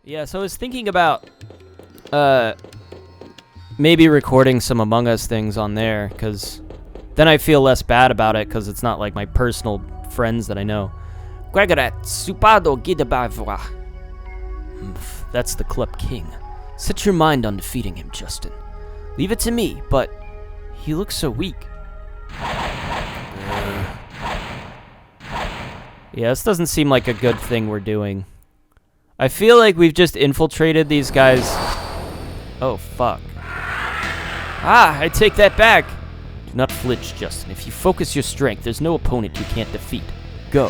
Yeah, so I was thinking about maybe recording some Among Us things on there, because then I feel less bad about it, because it's not like my personal friends that I know. That's the Club King. Set your mind on defeating him, Justin. Leave it to me, but he looks so weak. Yeah, this doesn't seem like a good thing we're doing. I feel like we've just infiltrated these guys. Oh, fuck. Ah, I take that back. Do not flinch, Justin. If you focus your strength, there's no opponent you can't defeat. Go.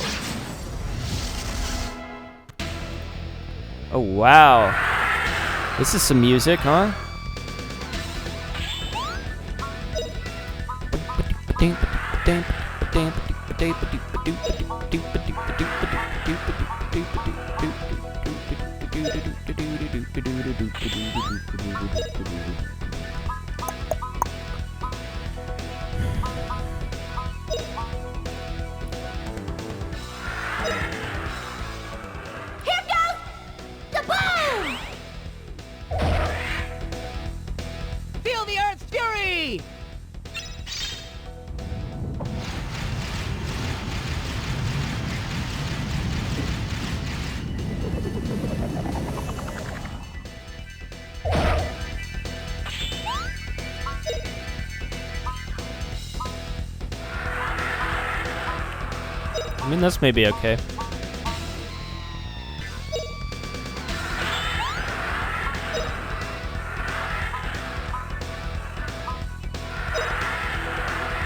Oh, wow. This is some music, huh? Feel the Earth's fury! I mean, this may be okay.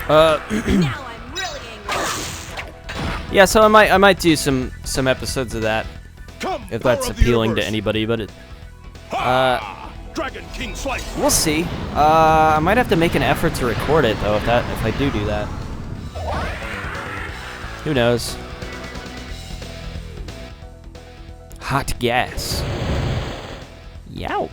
Now I'm really angry. Yeah, so I might do some episodes of that if that's appealing to anybody, but it Dragon King Slice. we'll see. I might have to make an effort to record it though if I do that. Who knows? Hot gas. Youch.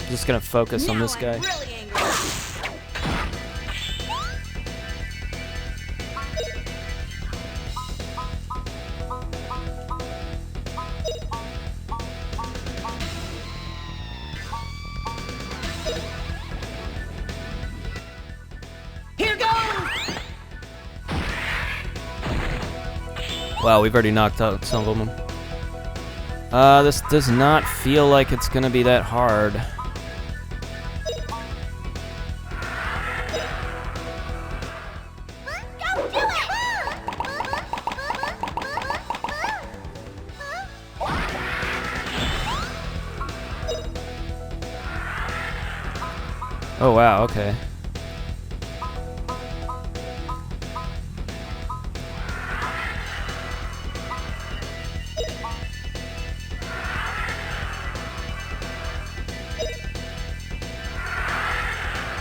Just gonna focus on this guy. I'm really angry. Here goes! Wow, we've already knocked out some of them. This does not feel like it's gonna be that hard. Go do it! Oh wow, okay.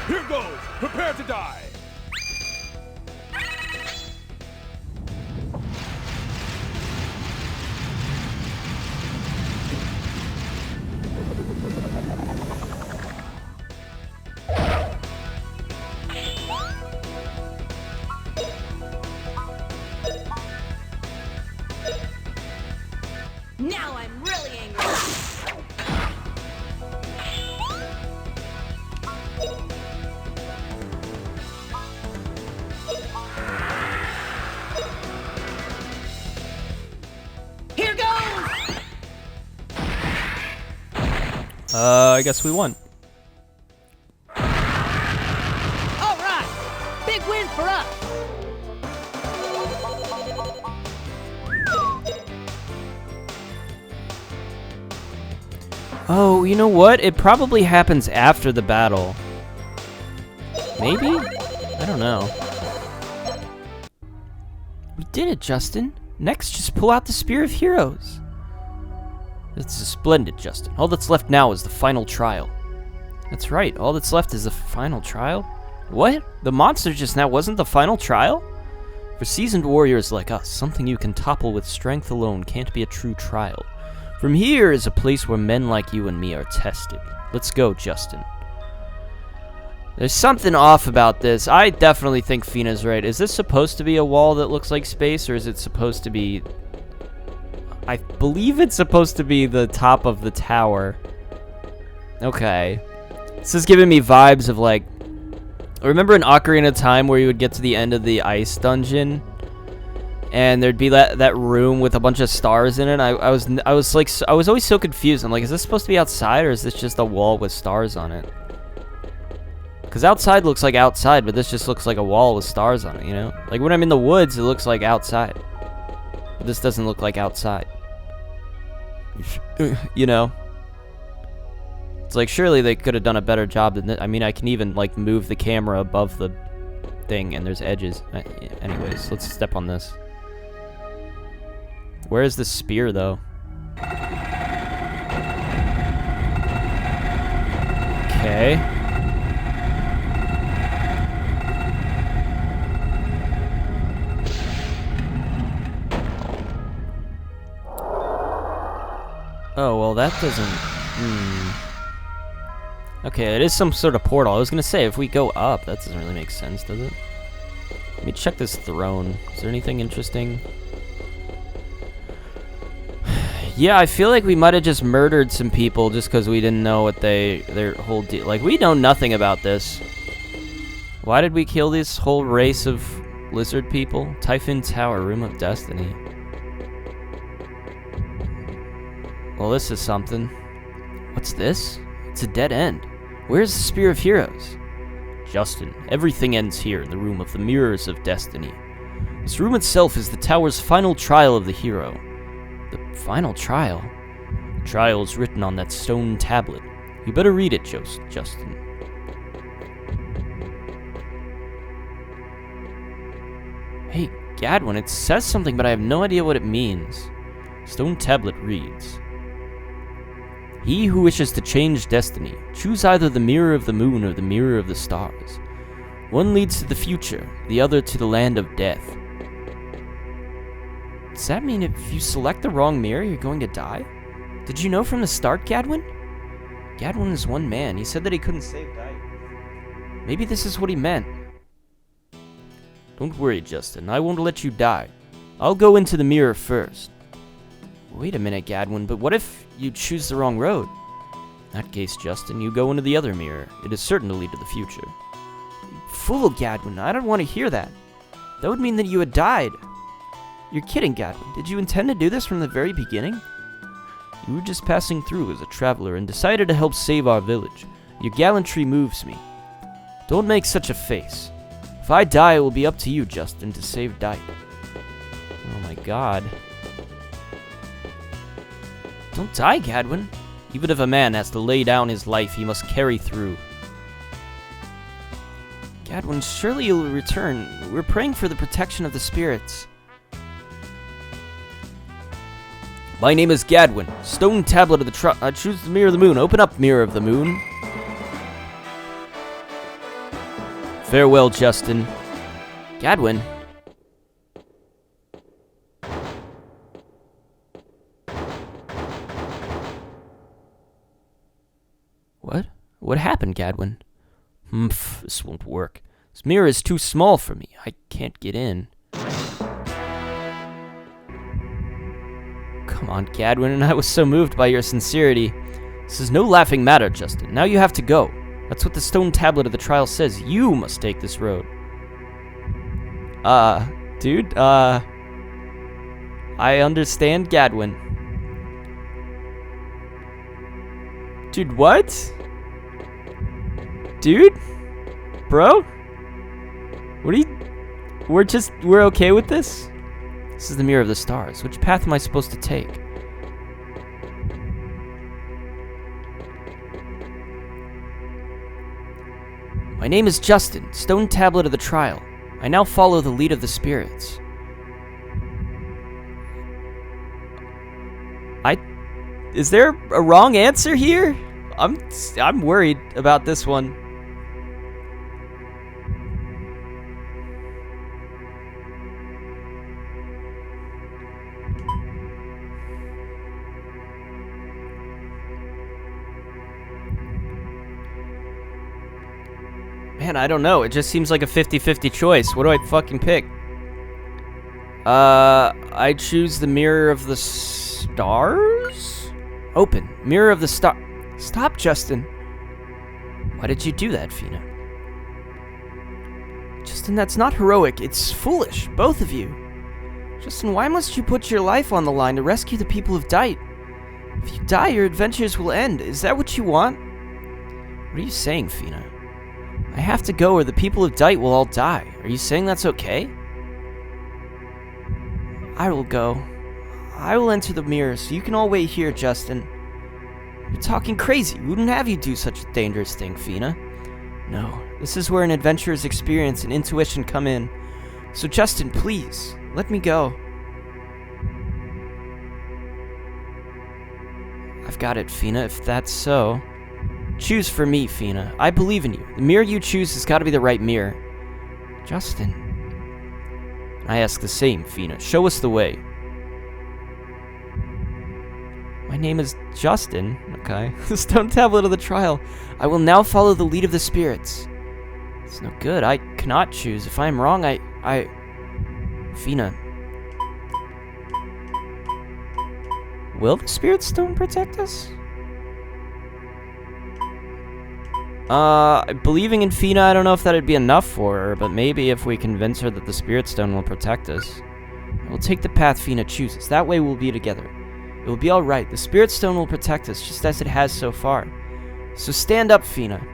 Here goes. Prepare to die. Now I'm really angry. Here goes! I guess we won. All right! Big win for us! Oh, you know what? It probably happens after the battle. Maybe? I don't know. We did it, Justin. Next, just pull out the Spear of Heroes. This is splendid, Justin. All that's left now is the final trial. That's right, all that's left is the final trial? What? The monster just now wasn't the final trial? For seasoned warriors like us, something you can topple with strength alone can't be a true trial. From here is a place where men like you and me are tested. Let's go, Justin. There's something off about this. I definitely think Fina's right. Is this supposed to be a wall that looks like space, or is it supposed to be... I believe it's supposed to be the top of the tower. Okay. This is giving me vibes of, like... Remember in Ocarina of Time where you would get to the end of the ice dungeon? And there'd be that room with a bunch of stars in it. I was always so confused. I'm like, is this supposed to be outside, or is this just a wall with stars on it? Because outside looks like outside, but this just looks like a wall with stars on it, you know? Like, when I'm in the woods, it looks like outside. But this doesn't look like outside. You know? It's like, surely they could have done a better job than this. I mean, I can even, like, move the camera above the thing, and there's edges. Anyways, let's step on this. Where is the spear, though? Okay. Oh, well, that doesn't... Okay, it is some sort of portal. I was gonna say, if we go up, that doesn't really make sense, does it? Let me check this throne. Is there anything interesting? Yeah, I feel like we might have just murdered some people just because we didn't know what their whole deal... Like, we know nothing about this. Why did we kill this whole race of lizard people? Typhoon Tower, Room of Destiny. Well, this is something. What's this? It's a dead end. Where's the Spear of Heroes? Justin, everything ends here in the Room of the Mirrors of Destiny. This room itself is the tower's final trial of the hero. The final trial? The trial is written on that stone tablet. You better read it, Justin. Hey, Gadwin, it says something, but I have no idea what it means. Stone tablet reads... He who wishes to change destiny, choose either the mirror of the moon or the mirror of the stars. One leads to the future, the other to the land of death. Does that mean if you select the wrong mirror, you're going to die? Did you know from the start, Gadwin? Gadwin is one man. He said that he couldn't save Dyke. Maybe this is what he meant. Don't worry, Justin. I won't let you die. I'll go into the mirror first. Wait a minute, Gadwin, but what if you choose the wrong road? In that case, Justin, you go into the other mirror. It is certain to lead to the future. Fool, Gadwin. I don't want to hear that. That would mean that you had died. You're kidding, Gadwin. Did you intend to do this from the very beginning? You were just passing through as a traveler and decided to help save our village. Your gallantry moves me. Don't make such a face. If I die, it will be up to you, Justin, to save Dyke. Oh my god. Don't die, Gadwin. Even if a man has to lay down his life, he must carry through. Gadwin, surely you'll return. We're praying for the protection of the spirits. My name is Gadwin. Stone tablet of the I choose the mirror of the moon. Open up, mirror of the moon. Farewell, Justin. Gadwin. What? What happened, Gadwin? This won't work. This mirror is too small for me. I can't get in. Come on, Gadwin, and I was so moved by your sincerity. This is no laughing matter, Justin. Now you have to go. That's what the stone tablet of the trial says. You must take this road. Dude, I understand, Gadwin. Dude, what? Dude? Bro? What are you... We're okay with this? This is the mirror of the stars. Which path am I supposed to take? My name is Justin, stone tablet of the trial. I now follow the lead of the spirits. Is there a wrong answer here? I'm worried about this one. Man, I don't know. It just seems like a 50-50 choice. What do I fucking pick? I choose the Mirror of the Stars? Open. Mirror of the Star... Stop, Justin. Why did you do that, Fina? Justin, that's not heroic. It's foolish. Both of you. Justin, why must you put your life on the line to rescue the people of Dite? If you die, your adventures will end. Is that what you want? What are you saying, Fina? I have to go or the people of Dite will all die. Are you saying that's okay? I will go. I will enter the mirror, so you can all wait here, Justin. You're talking crazy. We wouldn't have you do such a dangerous thing, Fina. No, this is where an adventurer's experience and intuition come in. So Justin, please, let me go. I've got it, Fina, if that's so. Choose for me, Fina. I believe in you. The mirror you choose has got to be the right mirror. Justin. I ask the same, Fina. Show us the way. My name is Justin. Okay. The stone tablet of the trial. I will now follow the lead of the spirits. It's no good. I cannot choose. If I am wrong, Fina. Will the spirit stone protect us? Believing in Fina, I don't know if that'd be enough for her, but maybe if we convince her that the spirit stone will protect us. We'll take the path Fina chooses. That way we'll be together. It will be alright. The spirit stone will protect us, just as it has so far. So stand up, Fina.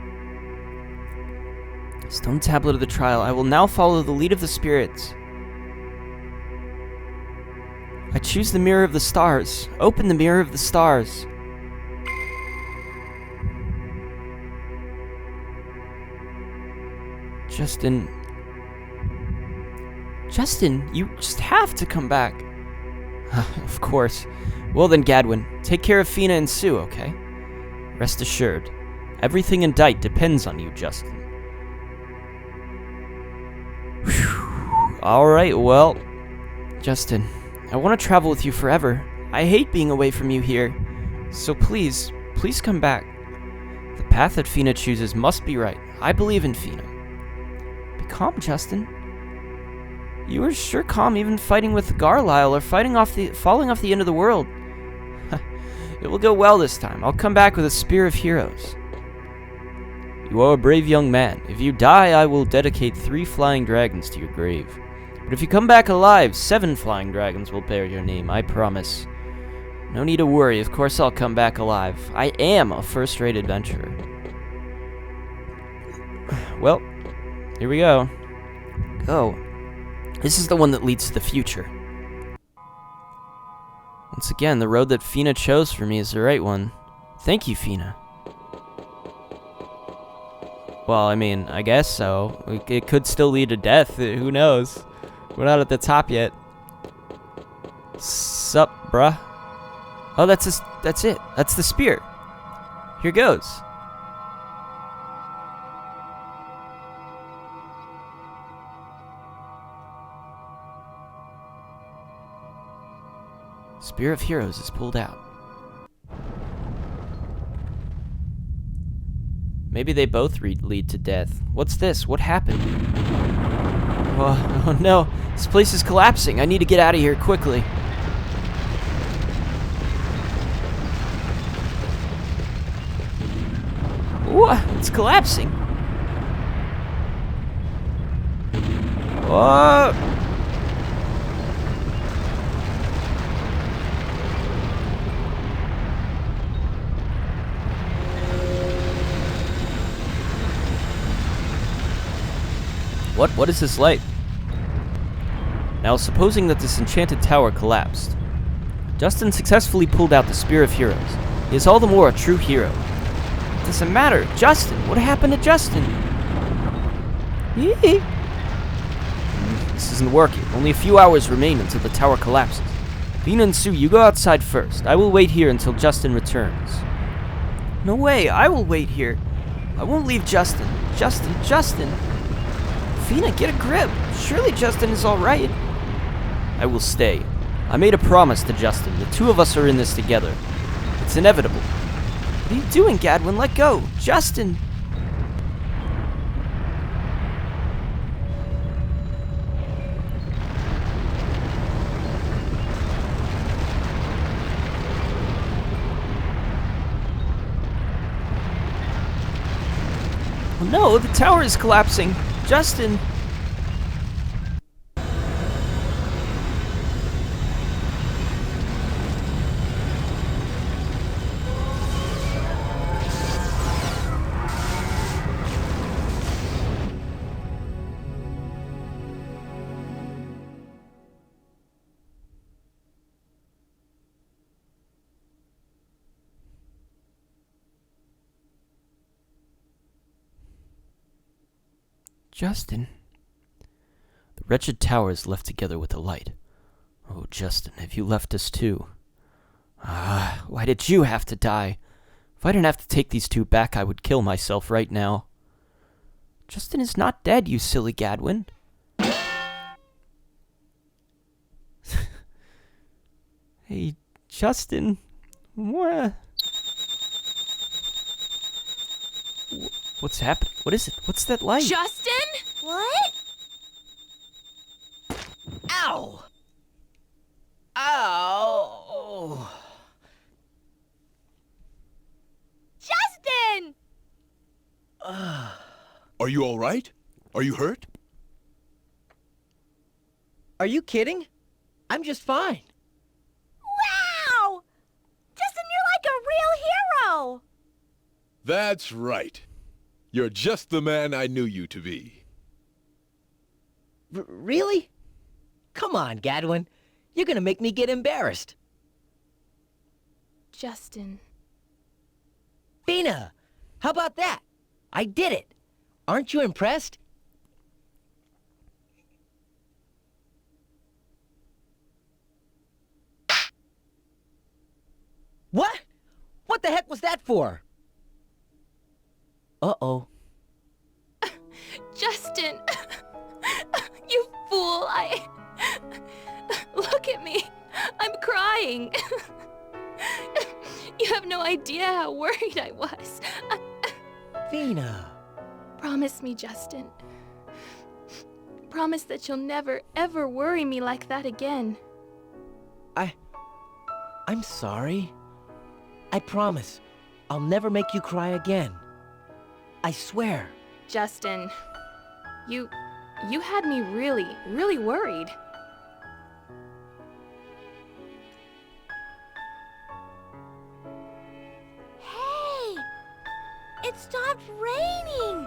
Stone tablet of the trial. I will now follow the lead of the spirits. I choose the mirror of the stars. Open the mirror of the stars. Justin, you just have to come back. Of course. Well then, Gadwin, take care of Fina and Sue, okay? Rest assured, everything in Dite depends on you, Justin. Alright, well, Justin, I want to travel with you forever. I hate being away from you here. So please come back. The path that Fina chooses must be right. I believe in Fina. Calm, Justin. You were sure calm even fighting with Garlisle or falling off the end of the world. It will go well this time. I'll come back with a spear of heroes. You are a brave young man. If you die, I will dedicate 3 flying dragons to your grave. But if you come back alive, 7 flying dragons will bear your name, I promise. No need to worry, of course I'll come back alive. I am a first-rate adventurer. Well, here we go. Go. This is the one that leads to the future. Once again, the road that Fina chose for me is the right one. Thank you, Fina. Well, I mean, I guess so. It could still lead to death. Who knows? We're not at the top yet. Sup, bruh? Oh, that's it. That's the spear. Here goes. Spear of Heroes is pulled out. Maybe they both lead to death. What's this? What happened? Oh no, this place is collapsing. I need to get out of here quickly. What? It's collapsing. What? What is this light? Now, supposing that this enchanted tower collapsed, Justin successfully pulled out the Spear of Heroes. He is all the more a true hero. It doesn't matter. Justin! What happened to Justin? This isn't working. Only a few hours remain until the tower collapses. Fina and Sue, you go outside first. I will wait here until Justin returns. No way. I will wait here. I won't leave Justin. Justin! Fina, get a grip. Surely Justin is alright. I will stay. I made a promise to Justin. The two of us are in this together. It's inevitable. What are you doing, Gadwin? Let go. Justin! no, the tower is collapsing. Justin. Justin. The wretched tower is left together with the light. Oh, Justin, have you left us too? Ah, why did you have to die? If I didn't have to take these two back, I would kill myself right now. Justin is not dead, you silly Gadwin. Hey, Justin. What? What's happening? What is it? What's that light? Justin? What? Ow! Ow! Justin! Are you all right? Are you hurt? Are you kidding? I'm just fine. Wow! Justin, you're like a real hero! That's right. You're just the man I knew you to be. Really? Come on, Gadwin. You're gonna make me get embarrassed. Justin. Fina, how about that? I did it. Aren't you impressed? What? What the heck was that for? Uh-oh. Justin! You fool! Look at me! I'm crying! You have no idea how worried I was. Fina. Promise me, Justin. Promise that you'll never, ever worry me like that again. I'm sorry. I promise. I'll never make you cry again. I swear. Justin, you had me really, really worried. Hey! It stopped raining!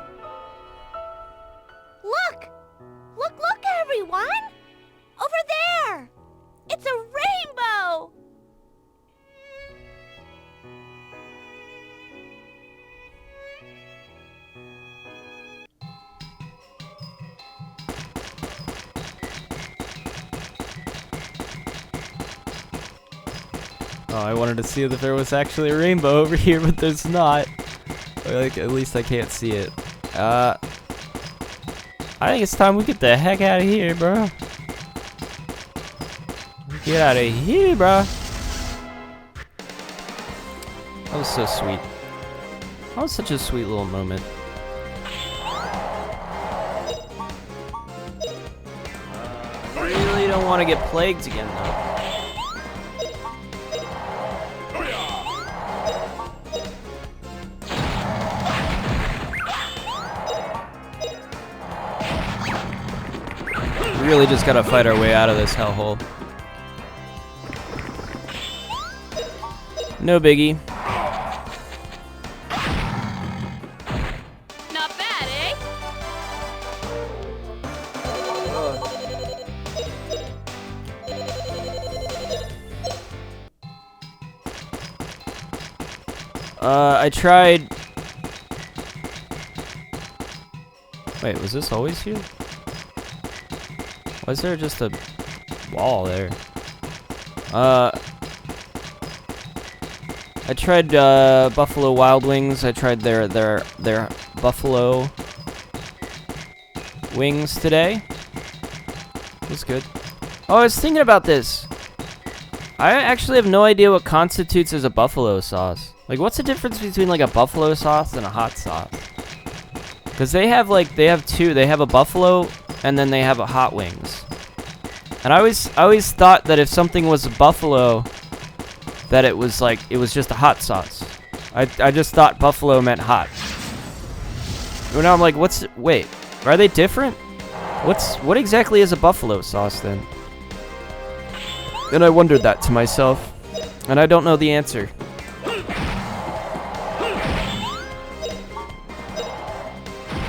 Look! Look, everyone! Over there! It's a rainbow! Oh, I wanted to see if there was actually a rainbow over here, but there's not. Like, at least I can't see it. I think it's time we get the heck out of here, bro. Get out of here, bro. That was so sweet. That was such a sweet little moment. I really don't want to get plagued again, though. We really just gotta fight our way out of this hellhole. No biggie. Not bad, eh? I tried... Wait, was this always here? Why is there just a wall there? I tried Buffalo Wild Wings. I tried their Buffalo Wings today. It was good. Oh, I was thinking about this. I actually have no idea what constitutes as a buffalo sauce. Like, what's the difference between like a buffalo sauce and a hot sauce? Because they have two. They have a buffalo and then they have a hot wings. And I always thought that if something was a buffalo, that it was just a hot sauce. I just thought buffalo meant hot. Well, now I'm like, wait, are they different? What exactly is a buffalo sauce then? And I wondered that to myself, and I don't know the answer.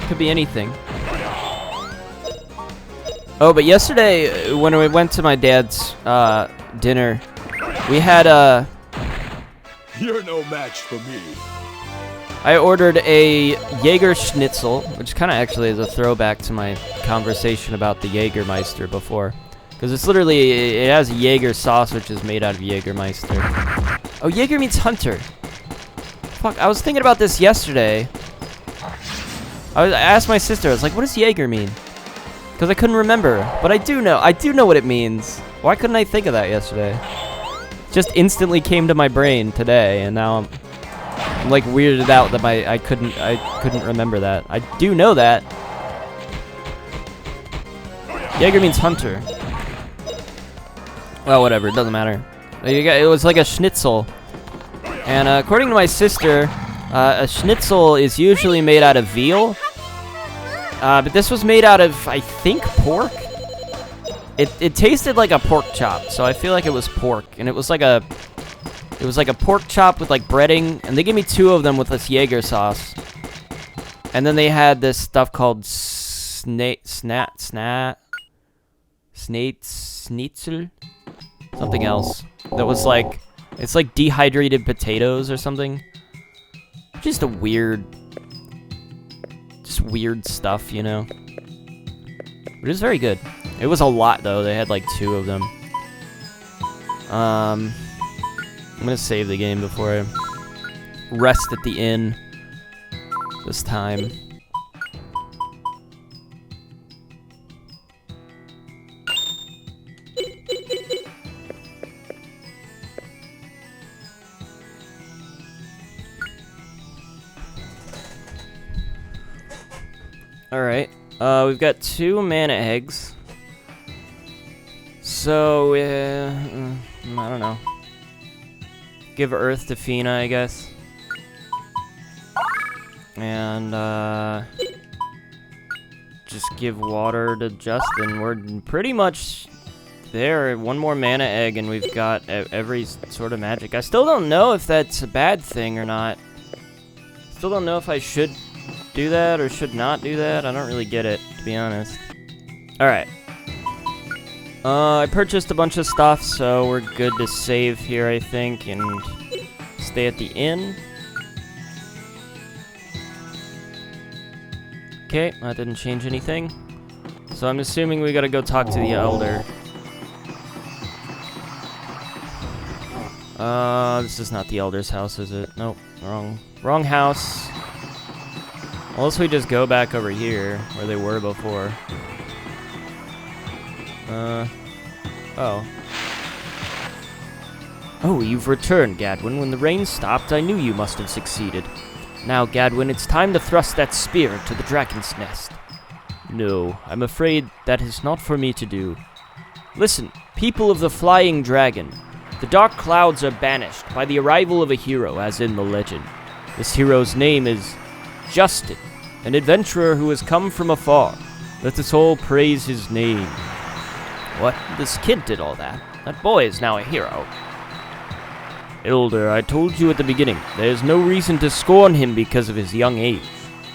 Could be anything. Oh, but yesterday when we went to my dad's dinner, we had You're no match for me. I ordered a Jaeger Schnitzel, which kind of actually is a throwback to my conversation about the Jägermeister before. Because it's literally, it has a Jaeger sauce, which is made out of Jägermeister. Oh, Jaeger means hunter. Fuck, I was thinking about this yesterday. I asked my sister, I was like, what does Jaeger mean? Because I couldn't remember. But I do know what it means. Why couldn't I think of that yesterday? Just instantly came to my brain today, and now I'm like weirded out that I couldn't remember that. I do know that. Jaeger means hunter. Well, whatever, it doesn't matter. It was like a schnitzel. And according to my sister, a schnitzel is usually made out of veal. But this was made out of, I think, pork. It tasted like a pork chop, so I feel like it was pork. And it was like a pork chop with like breading, and they gave me 2 of them with this Jaeger sauce. And then they had this stuff called schnitzel, something else. That was like, it's like dehydrated potatoes or something. Just weird stuff, you know. But it was very good. It was a lot though. They had like 2 of them. I'm gonna save the game before I rest at the inn this time. Alright, we've got 2 mana eggs. So, I don't know. Give Earth to Fina, I guess. And, just give water to Justin. We're pretty much there. 1 more mana egg and we've got every sort of magic. I still don't know if that's a bad thing or not. Still don't know if I should do that or should not do that. I don't really get it, to be honest. Alright. I purchased a bunch of stuff, so we're good to save here, I think, and stay at the inn. Okay, that didn't change anything. So I'm assuming we gotta go talk to the elder. This is not the elder's house, is it? Nope, wrong house. Unless we just go back over here, where they were before. Oh. Oh, you've returned, Gadwin. When the rain stopped, I knew you must have succeeded. Now, Gadwin, it's time to thrust that spear into the dragon's nest. No, I'm afraid that is not for me to do. Listen, people of the Flying Dragon. The dark clouds are banished by the arrival of a hero, as in the legend. This hero's name is Justin, an adventurer who has come from afar. Let us all praise his name. What? This kid did all that. That boy is now a hero. Elder, I told you at the beginning, there is no reason to scorn him because of his young age.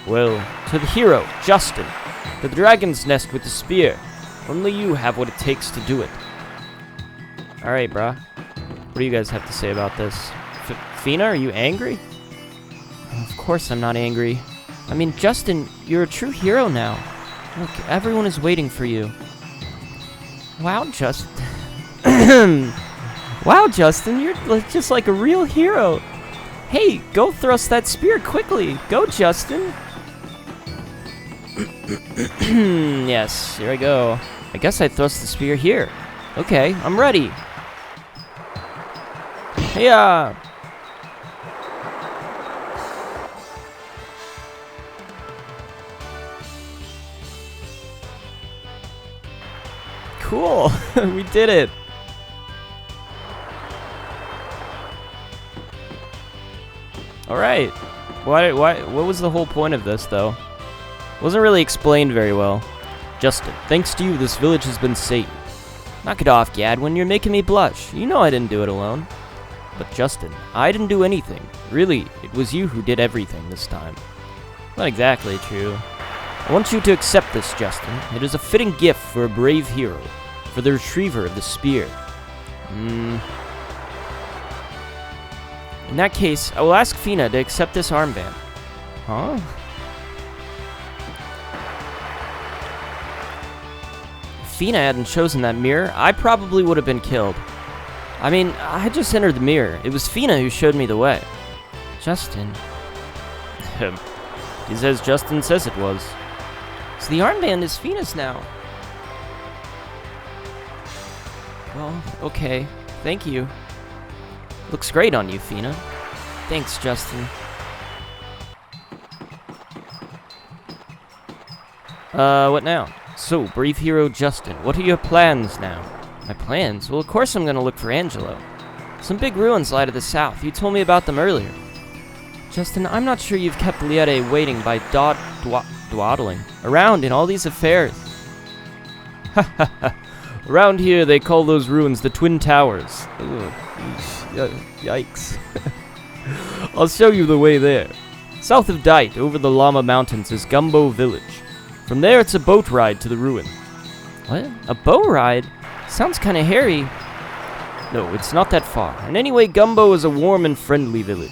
Well, to the hero, Justin, to the dragon's nest with the spear. Only you have what it takes to do it. Alright, brah. What do you guys have to say about this? Fina, are you angry? Of course I'm not angry. I mean, Justin, you're a true hero now. Look, everyone is waiting for you. Wow, Justin. Wow, Justin, you're just like a real hero. Hey, go thrust that spear quickly. Go, Justin. Yes, here I go. I guess I thrust the spear here. Okay, I'm ready. Hey, Cool. We did it. All right. What was the whole point of this, though? Wasn't really explained very well. Justin, thanks to you, this village has been saved. Knock it off, Gadwin. You're making me blush. You know I didn't do it alone. But Justin, I didn't do anything. Really, it was you who did everything this time. Not exactly true. I want you to accept this, Justin. It is a fitting gift for a brave hero, for the retriever of the spear. In that case, I will ask Fina to accept this armband. Huh? If Fina hadn't chosen that mirror, I probably would have been killed. I mean, I just entered the mirror. It was Fina who showed me the way. Justin. He says Justin says it was. So the armband is Fina's now. Well, okay. Thank you. Looks great on you, Fina. Thanks, Justin. What now? So, brave hero Justin, what are your plans now? My plans? Well, of course I'm gonna look for Angelo. Some big ruins lie to the south. You told me about them earlier. Justin, I'm not sure you've kept Liette waiting by dawdling around in all these affairs. Around here, they call those ruins the Twin Towers. Ugh, yikes. I'll show you the way there. South of Dite, over the Llama Mountains, is Gumbo Village. From there, it's a boat ride to the ruin. What? A boat ride? Sounds kinda hairy. No, it's not that far. And anyway, Gumbo is a warm and friendly village.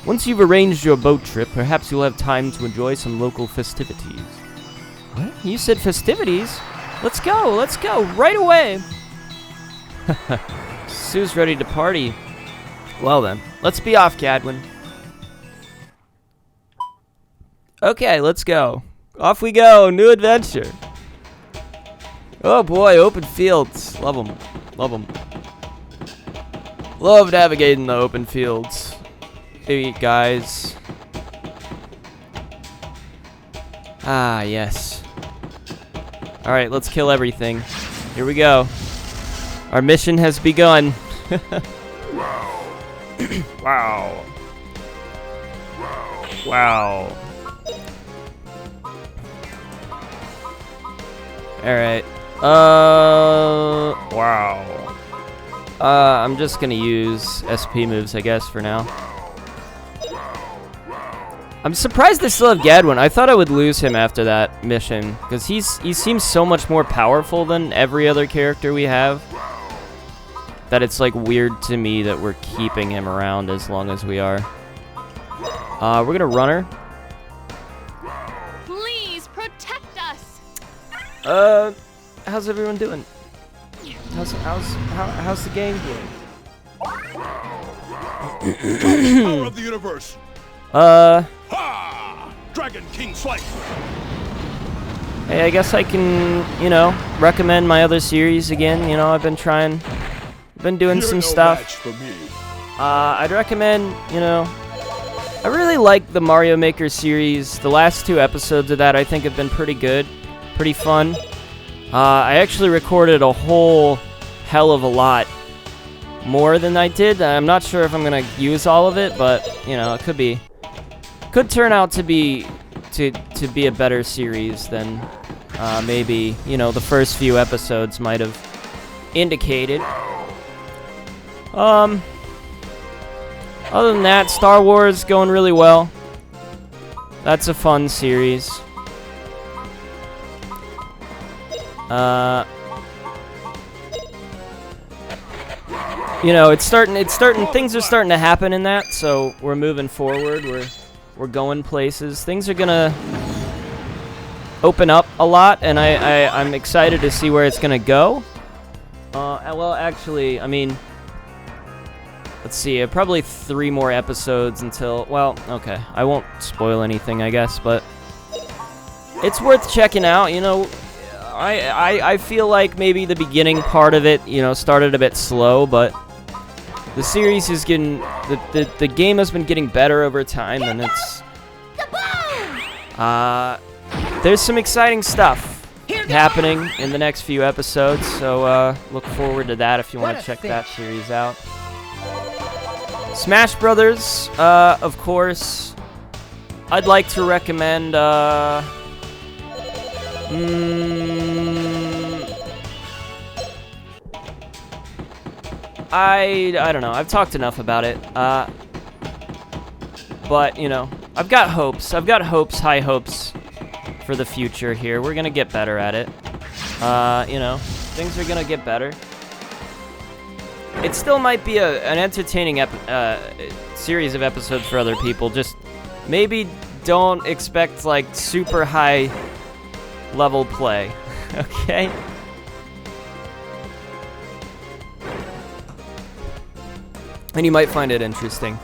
Once you've arranged your boat trip, perhaps you'll have time to enjoy some local festivities. What? You said festivities? Let's go, right away! Sue's ready to party. Well then, let's be off, Gadwin. Okay, let's go. Off we go, new adventure. Oh boy, open fields. Love them. Love them. Love navigating the open fields. Hey guys. Ah, yes. Alright, let's kill everything. Here we go. Our mission has begun. Wow. Wow. Alright. Wow. I'm just gonna use SP moves, I guess, for now. I'm surprised they still have Gadwin. I thought I would lose him after that mission, because he seems so much more powerful than every other character we have, that it's like weird to me that we're keeping him around as long as we are. We're gonna run her. Please protect us. How's everyone doing? How's the game doing? Power of the universe. Ha! Dragon King Slice. Hey, I guess I can, recommend my other series again. I've been doing some stuff. For me. I'd recommend, I really like the Mario Maker series. The last 2 episodes of that I think have been pretty good, pretty fun. I actually recorded a whole hell of a lot more than I did. I'm not sure if I'm gonna use all of it, but it could turn out to be a better series than maybe the first few episodes might have indicated. Other than that, Star Wars going really well. That's a fun series. Things are starting to happen in that, so we're moving forward. We're going places. Things are gonna open up a lot, and I'm excited to see where it's gonna go. Well, actually, I mean, let's see, probably 3 more episodes until, well, okay, I won't spoil anything, I guess, but it's worth checking out. I feel like maybe the beginning part of it, started a bit slow, but the series is getting, the game has been getting better over time, and it's, there's some exciting stuff happening in the next few episodes, so look forward to that if you want to check that series out. Smash Brothers, of course, I'd like to recommend, I don't know. I've talked enough about it. But, you know, I've got hopes. I've got hopes, high hopes for the future here. We're gonna get better at it. You know, things are gonna get better. It still might be an entertaining series of episodes for other people. Just maybe don't expect, like, super high level play. Okay? And you might find it interesting.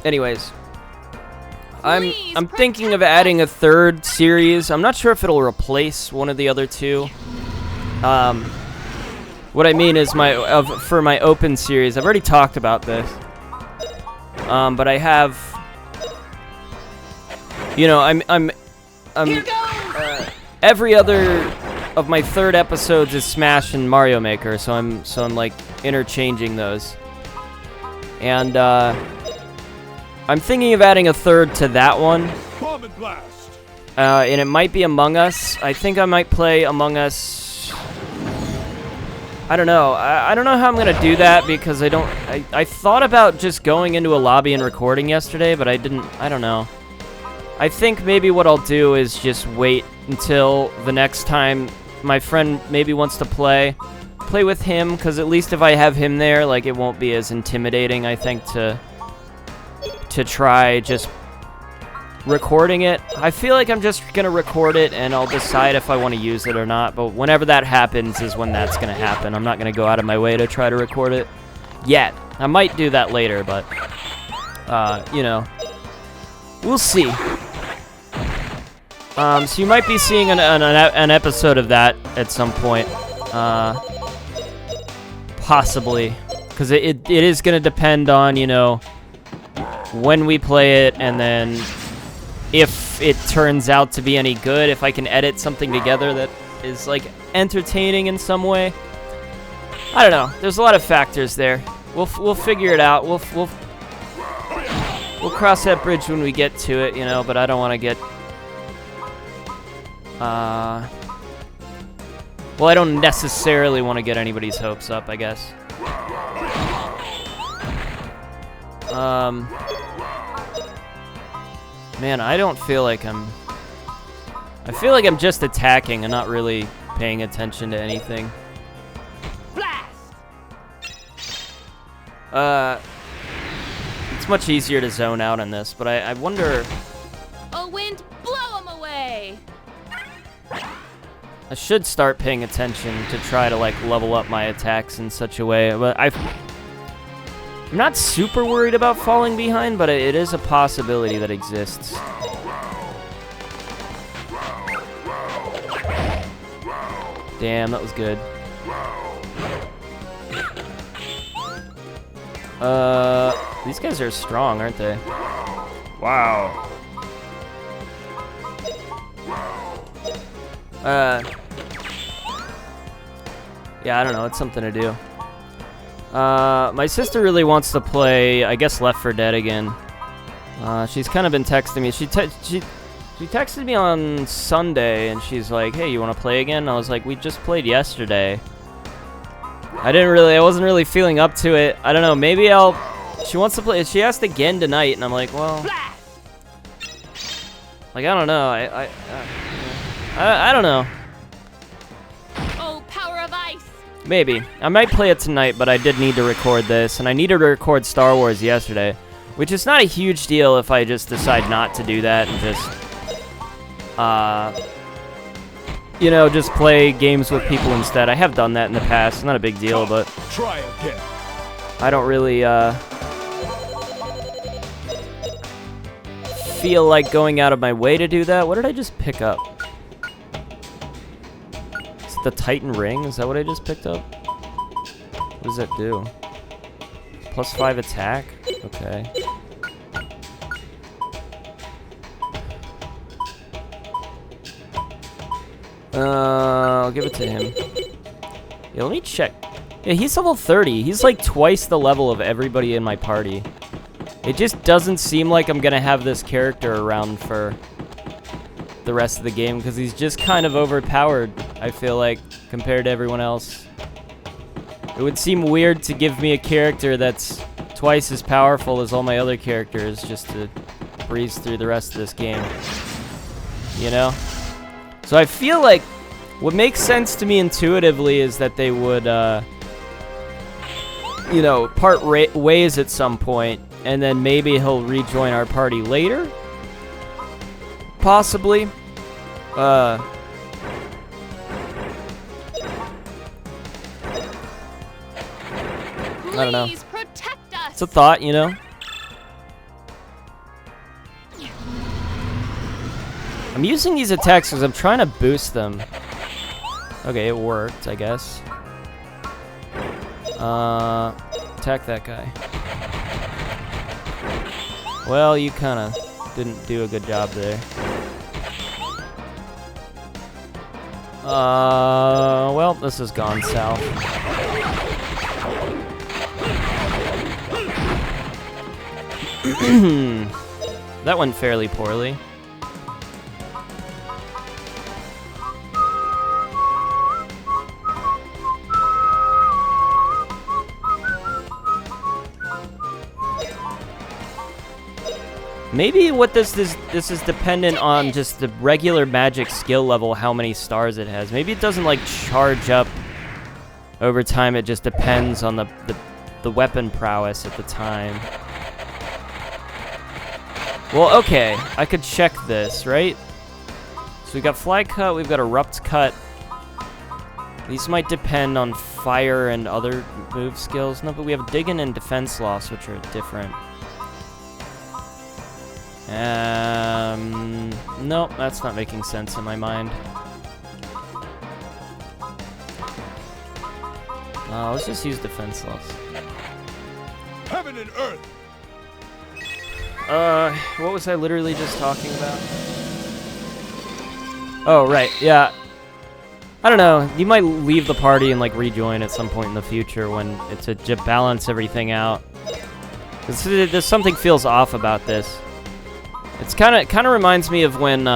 Anyways. I'm thinking of adding a third series. I'm not sure if it'll replace one of the other two. What I mean is for my open series, I've already talked about this. But I have, you know, I'm every other of my third episodes is Smash and Mario Maker, so I'm like interchanging those. And I'm thinking of adding a third to that one. Bomb and blast. And it might be Among Us. I think I might play Among Us. I don't know. I don't know how I'm gonna do that because I thought about just going into a lobby and recording yesterday, but I didn't. I don't know. I think maybe what I'll do is just wait until the next time my friend maybe wants to play with him, because at least if I have him there, like, it won't be as intimidating, I think, to try just recording it. I feel like I'm just gonna record it and I'll decide if I want to use it or not, but whenever that happens is when that's gonna happen. I'm not gonna go out of my way to try to record it yet. I might do that later, but you know, we'll see. So you might be seeing an episode of that at some point, possibly, because it is gonna depend on, you know, when we play it, and then if it turns out to be any good, if I can edit something together that is, like, entertaining in some way. I don't know. There's a lot of factors there. We'll figure it out. We'll cross that bridge when we get to it, you know, but I don't want to get well, I don't necessarily want to get anybody's hopes up, I guess. Man, I don't feel like I feel like I'm just attacking and not really paying attention to anything. Blast! It's much easier to zone out on this, but I wonder... Oh, wind, blow 'em away! I should start paying attention to try to, like, level up my attacks in such a way, but I'm not super worried about falling behind, but it is a possibility that exists. Damn, that was good. These guys are strong, aren't they? Wow. Yeah, I don't know. It's something to do. My sister really wants to play, I guess, Left 4 Dead again. She's kind of been texting me. She texted me on Sunday, and she's like, "Hey, you want to play again?" I was like, "We just played yesterday." I wasn't really feeling up to it. I don't know. Maybe she wants to play. She asked again tonight, and I'm like, well, like, I don't know. I don't know. Oh, power of ice! Maybe. I might play it tonight, but I did need to record this, and I needed to record Star Wars yesterday, which is not a huge deal if I just decide not to do that and just, you know, just play games with people instead. I have done that in the past. Not a big deal, but Try again. I don't really, feel like going out of my way to do that. What did I just pick up? It's the Titan Ring? Is that what I just picked up? What does that do? +5 attack? Okay. I'll give it to him. Yeah, let me check. Yeah, he's level 30. He's like twice the level of everybody in my party. It just doesn't seem like I'm gonna have this character around for the rest of the game because he's just kind of overpowered, I feel like, compared to everyone else. It would seem weird to give me a character that's twice as powerful as all my other characters just to breeze through the rest of this game. You know? So I feel like what makes sense to me intuitively is that they would, you know, part ways at some point, and then maybe he'll rejoin our party later? Possibly. I don't know. Please protect us. It's a thought, you know? I'm using these attacks because I'm trying to boost them. Okay, it worked, I guess. Attack that guy. Well, you kind of didn't do a good job there. Well, this has gone south. That went fairly poorly. Maybe what this is dependent on just the regular magic skill level, how many stars it has. Maybe it doesn't like charge up over time. It just depends on the weapon prowess at the time. Well, okay, I could check this, right? So we've got Fly Cut, we've got Erupt Cut. These might depend on fire and other move skills. No, but we have Diggin' and Defense Loss, which are different. Nope, that's not making sense in my mind. Let's just use Defense Loss. Heaven and earth. What was I literally just talking about? Oh, right, yeah. I don't know, you might leave the party and, like, rejoin at some point in the future when it's to balance everything out. There's something feels off about this. It's kind of reminds me of when,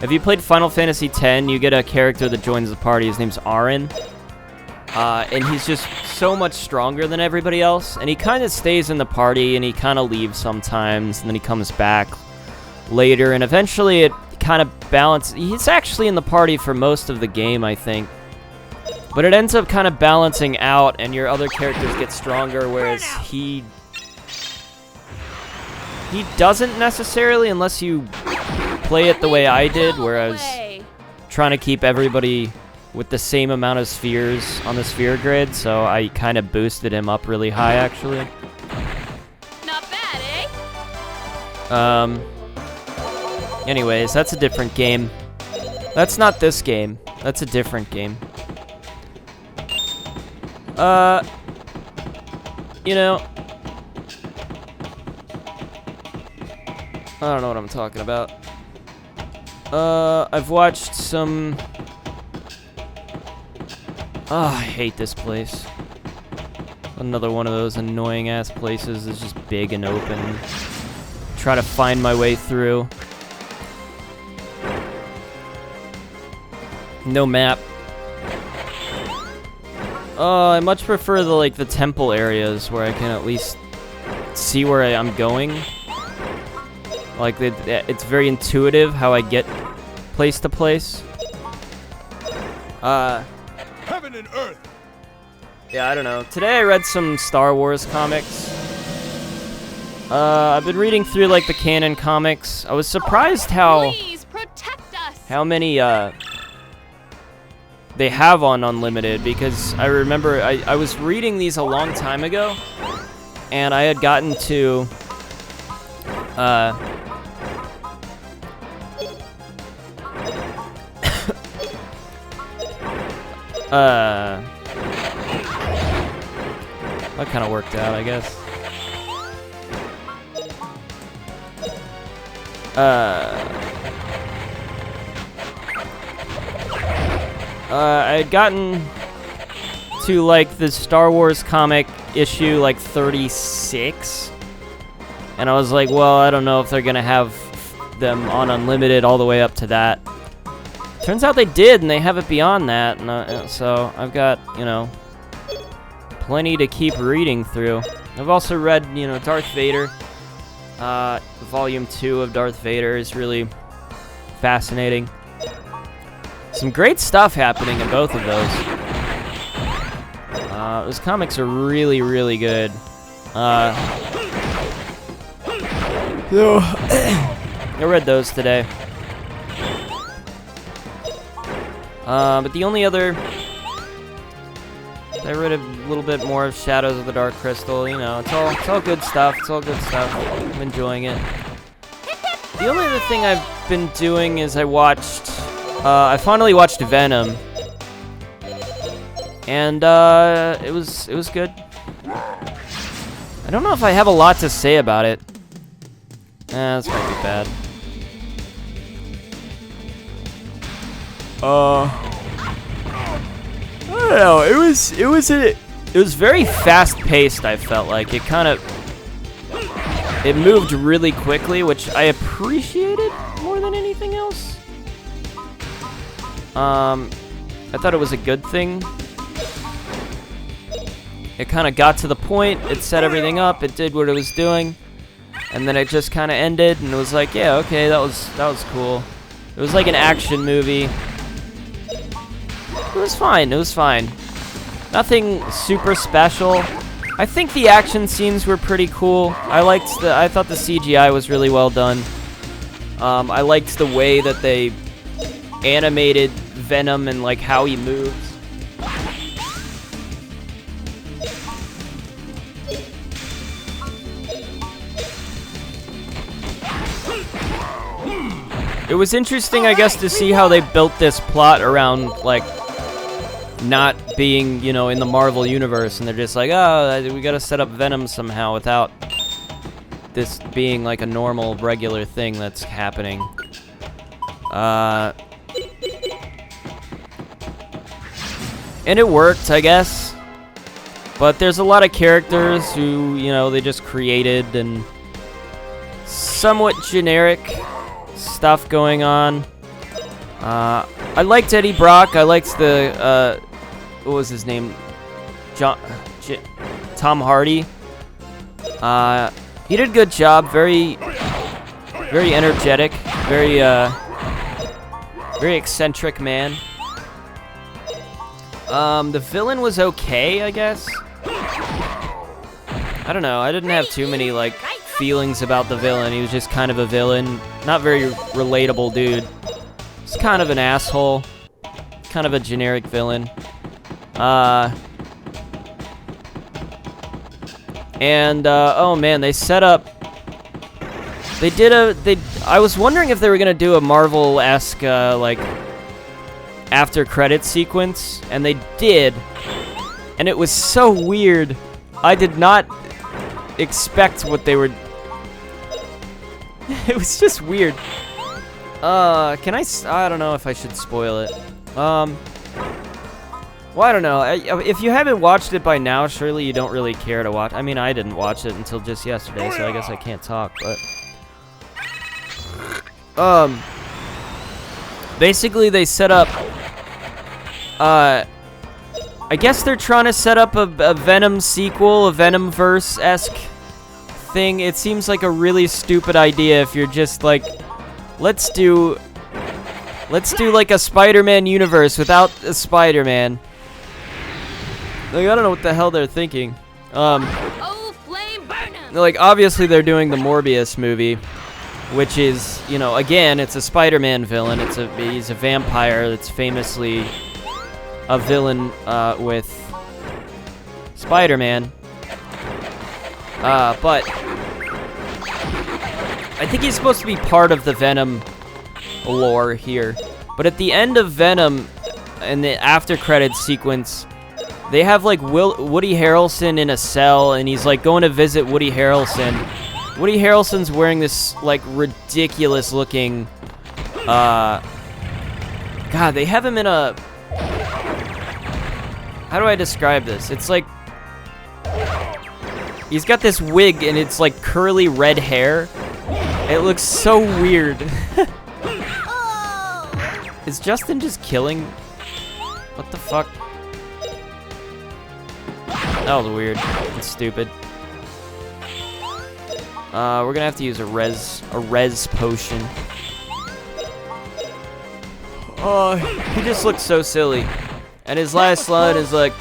if you played Final Fantasy X, you get a character that joins the party. His name's Aaron. And he's just so much stronger than everybody else. And he kind of stays in the party, and he kind of leaves sometimes, and then he comes back later. And eventually it kind of balances. He's actually in the party for most of the game, I think. But it ends up kind of balancing out, and your other characters get stronger, whereas he doesn't necessarily, unless you play it the way I did, where I was trying to keep everybody with the same amount of spheres on the sphere grid, so I kind of boosted him up really high, actually. Not bad, eh? Anyways, that's a different game. That's not this game. That's a different game. You know, I don't know what I'm talking about. I've watched some... Oh, I hate this place. Another one of those annoying-ass places that's just big and open. Try to find my way through. No map. I much prefer the temple areas where I can at least see where I'm going. Like, it's very intuitive how I get place to place. Heaven and earth. Yeah, I don't know. Today I read some Star Wars comics. I've been reading through, the canon comics. I was surprised Please protect us. how many, they have on Unlimited, because I remember I was reading these a long time ago, and I had gotten to, that kind of worked out, I guess. I had gotten to, the Star Wars comic issue, 36, and I was like, well, I don't know if they're gonna have them on Unlimited all the way up to that. Turns out they did, and they have it beyond that, and so I've got, you know, plenty to keep reading through. I've also read, you know, Darth Vader. Volume 2 of Darth Vader is really fascinating. Some great stuff happening in both of those. Those comics are really, really good. So I read those today. But the only other... I read a little bit more of Shadows of the Dark Crystal. You know, it's all good stuff. It's all good stuff. I'm enjoying it. The only other thing I've been doing is I finally watched Venom, and it was good. I don't know if I have a lot to say about it. This might be bad. I don't know. It was very fast-paced. I felt like it moved really quickly, which I appreciated more than anything else. I thought it was a good thing. It kind of got to the point. It set everything up. It did what it was doing, and then it just kind of ended. And it was like, yeah, okay, that was cool. It was like an action movie. It was fine. It was fine. Nothing super special. I think the action scenes were pretty cool. I thought the CGI was really well done. I liked the way that they animated Venom and like how he moves. It was interesting, I guess, to see how they built this plot around like not being, you know, in the Marvel universe, and they're just like, oh, we gotta set up Venom somehow without this being like a normal, regular thing that's happening. And it worked, I guess. But there's a lot of characters who, you know, they just created, and somewhat generic stuff going on. I liked Eddie Brock. I liked the, what was his name? Tom Hardy. He did a good job. Very energetic. Very eccentric man. The villain was okay, I guess. I don't know. I didn't have too many, like, feelings about the villain. He was just kind of a villain. Not very relatable dude. He's kind of an asshole. Kind of a generic villain. Oh man, they set up... I was wondering if they were gonna do a Marvel-esque, like, after-credits sequence, and they did. And it was so weird. I did not expect what they were... It was just weird. I don't know if I should spoil it. Well, I don't know. If you haven't watched it by now, surely you don't really care to watch. I mean, I didn't watch it until just yesterday, so I guess I can't talk, but... Basically, they set up... I guess they're trying to set up a Venom sequel, a Venomverse-esque thing. It seems like a really stupid idea if you're just like, let's do like a Spider-Man universe without a Spider-Man. Like, I don't know what the hell they're thinking. Oh, flame burn 'em. Like, obviously they're doing the Morbius movie, which is, you know, again, it's a Spider-Man villain. He's a vampire that's famously a villain with Spider-Man. But I think he's supposed to be part of the Venom lore here. But at the end of Venom, in the after-credits sequence, they have like Woody Harrelson in a cell, and he's like going to visit Woody Harrelson. Woody Harrelson's wearing this like ridiculous looking, God, they have him in a, how do I describe this? It's like, he's got this wig and it's like curly red hair, It looks so weird. Is Justin just killing? What the fuck? That was weird and stupid. We're gonna have to use a res potion. Oh, he just looks so silly. And his last line is like,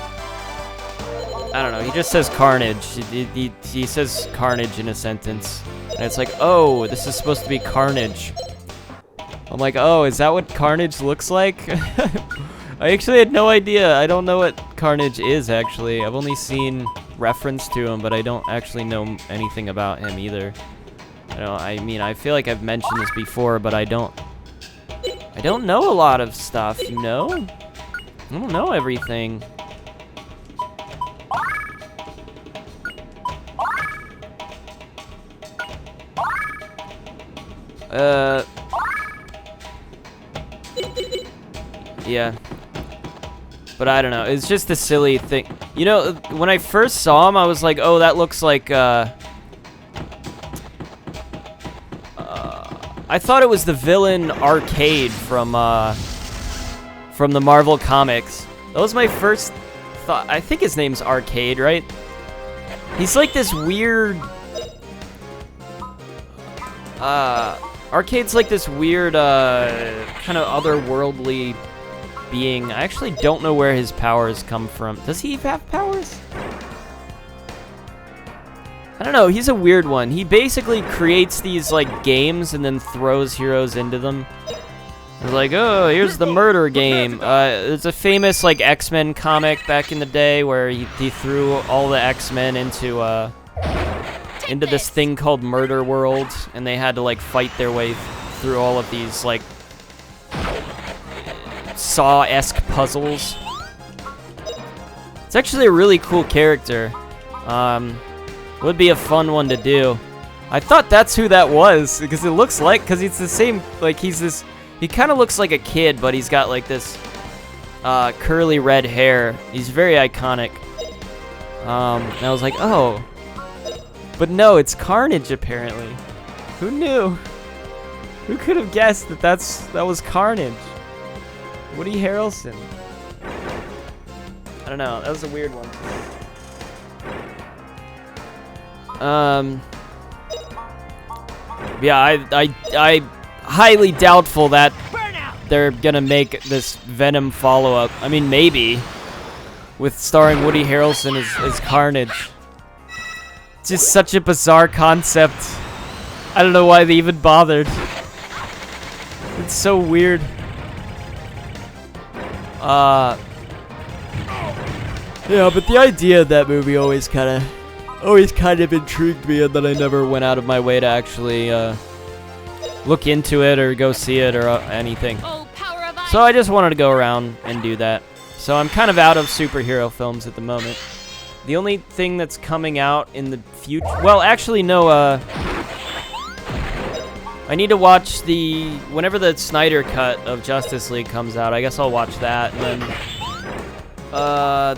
I don't know, he just says carnage. He says carnage in a sentence. And it's like, oh, this is supposed to be carnage. I'm like, oh, is that what carnage looks like? I actually had no idea. I don't know what carnage is, actually. I've only seen reference to him, but I don't actually know anything about him either. I mean, I feel like I've mentioned this before, but I don't know a lot of stuff, you know? I don't know everything. Yeah. But I don't know. It's just a silly thing. You know, when I first saw him, I was like, oh, that looks like, I thought it was the villain Arcade from the Marvel Comics. That was my first thought. I think his name's Arcade, right? He's like this weird... Arcade's like this weird, kind of otherworldly being. I actually don't know where his powers come from. Does he have powers? I don't know. He's a weird one. He basically creates these, like, games and then throws heroes into them. It's like, oh, here's the murder game. It's a famous, like, X-Men comic back in the day where he threw all the X-Men into this thing called Murder World, and they had to, like, fight their way through all of these, like, Saw-esque puzzles. It's actually a really cool character. Would be a fun one to do. I thought that's who that was, because it looks like, because it's the same, like, he kind of looks like a kid, but he's got, like, this, curly red hair. He's very iconic. And I was like, oh. But no, it's Carnage, apparently. Who knew? Who could have guessed that that was Carnage? Woody Harrelson. I don't know, that was a weird one. Yeah, I highly doubtful that they're gonna make this Venom follow-up. I mean, maybe. With starring Woody Harrelson as Carnage. It's just such a bizarre concept. I don't know why they even bothered. It's so weird. Yeah, but the idea of that movie always kind of intrigued me, and then I never went out of my way to actually look into it or go see it or anything. Oh, power of ice. So I just wanted to go around and do that. So I'm kind of out of superhero films at the moment. The only thing that's coming out in the future... Well, actually, no, I need to watch whenever the Snyder Cut of Justice League comes out, I guess I'll watch that, and then...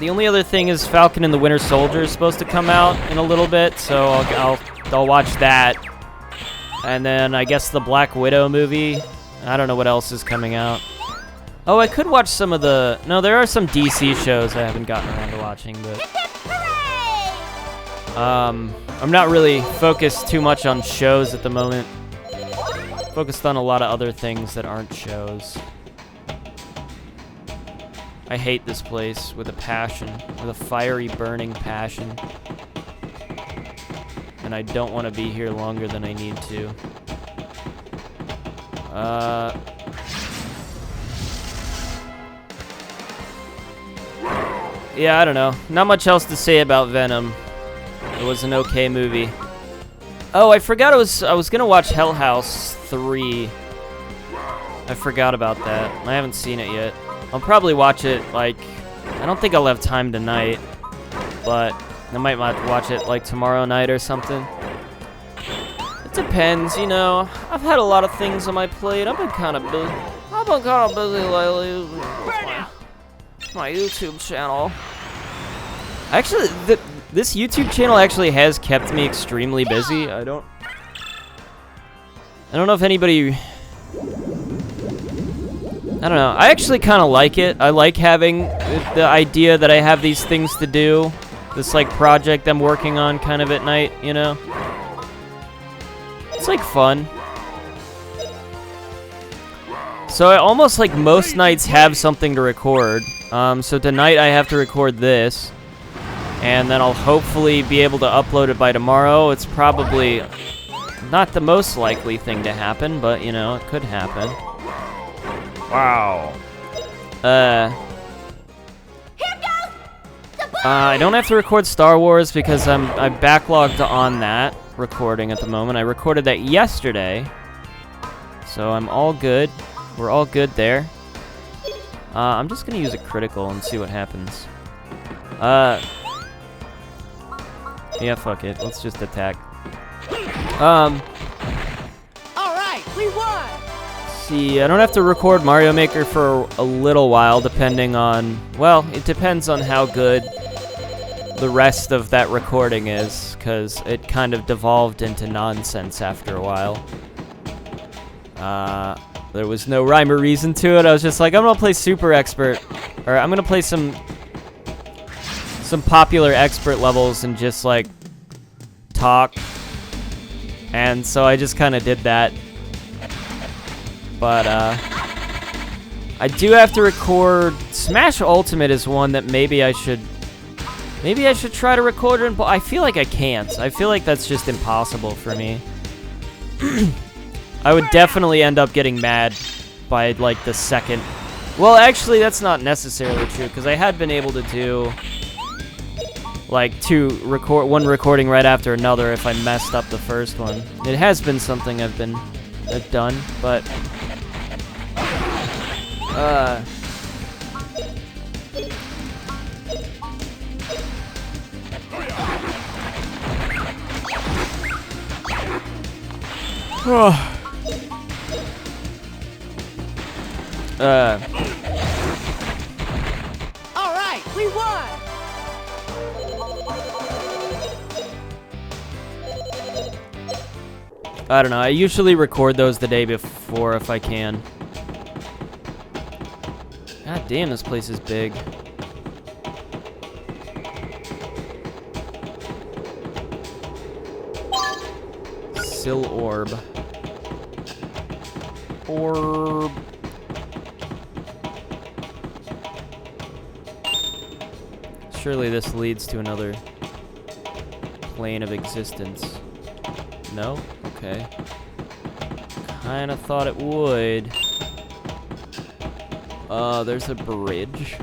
the only other thing is Falcon and the Winter Soldier is supposed to come out in a little bit, so I'll watch that. And then I guess the Black Widow movie. I don't know what else is coming out. Oh, I could watch some of the... No, there are some DC shows I haven't gotten around to watching, but... I'm not really focused too much on shows at the moment. Focused on a lot of other things that aren't shows. I hate this place with a passion, with a fiery, burning passion. And I don't want to be here longer than I need to. Yeah, I don't know. Not much else to say about Venom. It was an okay movie. Oh, I forgot I was gonna watch Hell House 3. I forgot about that. I haven't seen it yet. I'll probably watch it, like, I don't think I'll have time tonight, but I might watch it, like, tomorrow night or something. It depends, you know. I've had a lot of things on my plate. I've been kind of busy. Lately with my YouTube channel. Actually, this YouTube channel actually has kept me extremely busy. I don't I don't know if anybody... I don't know. I actually kind of like it. I like having the idea that I have these things to do. This, like, project I'm working on kind of at night, you know? It's, like, fun. So I almost, like, most nights have something to record. So tonight I have to record this. And then I'll hopefully be able to upload it by tomorrow. It's probably not the most likely thing to happen, but, you know, it could happen. Wow. I don't have to record Star Wars because I'm backlogged on that recording at the moment. I recorded that yesterday, so I'm all good. We're all good there. I'm just gonna use a critical and see what happens. Yeah, fuck it. Let's just attack. All right, we won. See, I don't have to record Mario Maker for a little while, depending on... Well, it depends on how good the rest of that recording is, because it kind of devolved into nonsense after a while. There was no rhyme or reason to it. I was just like, I'm gonna play Super Expert, or I'm gonna play some popular expert levels and just, like, talk. And so I just kind of did that. But, I do have to record... Smash Ultimate is one that maybe I should try to record it, but I feel like I can't. I feel like that's just impossible for me. I would definitely end up getting mad by, like, the second... Well, actually, that's not necessarily true, because I had been able to do, like, one recording right after another if I messed up the first one. It has been something I've done, but... All right, we won. I don't know. I usually record those the day before if I can. God damn, this place is big. Sil Orb. Orb. Surely this leads to another plane of existence. No? Okay. Kinda thought it would. There's a bridge.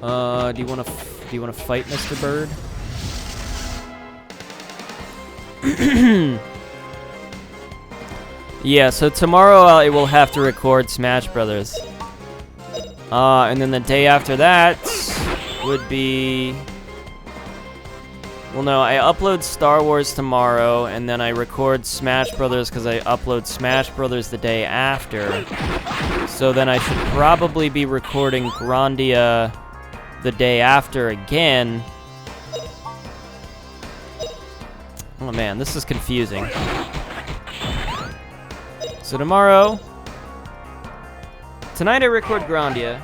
Do you wanna fight, Mr. Bird? Yeah, so tomorrow I will have to record Smash Brothers. And then the day after that would be... Well, no, I upload Star Wars tomorrow, and then I record Smash Brothers because I upload Smash Brothers the day after. So then I should probably be recording Grandia the day after again. Oh man, this is confusing. So tomorrow... Tonight I record Grandia.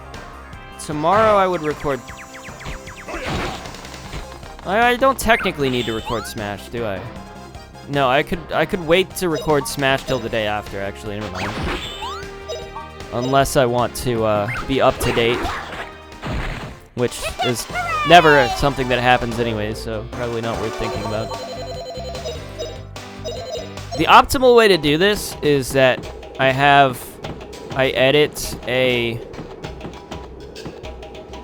Tomorrow I would record... I don't technically need to record Smash, do I? No, I could wait to record Smash till the day after, actually, never mind. Unless I want to be up to date. Which is never something that happens anyway, so probably not worth thinking about. The optimal way to do this is that I edit a...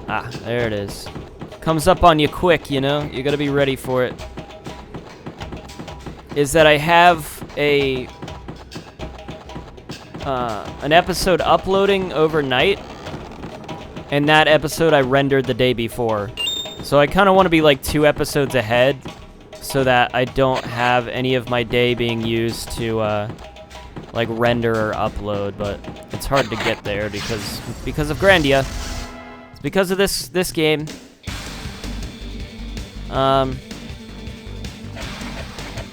Ah, there it is. Comes up on you quick, you know? You gotta be ready for it. Is that I have an episode uploading overnight, and that episode I rendered the day before. So I kind of want to be like 2 episodes ahead, so that I don't have any of my day being used to like render or upload. But it's hard to get there because of Grandia. It's because of this game.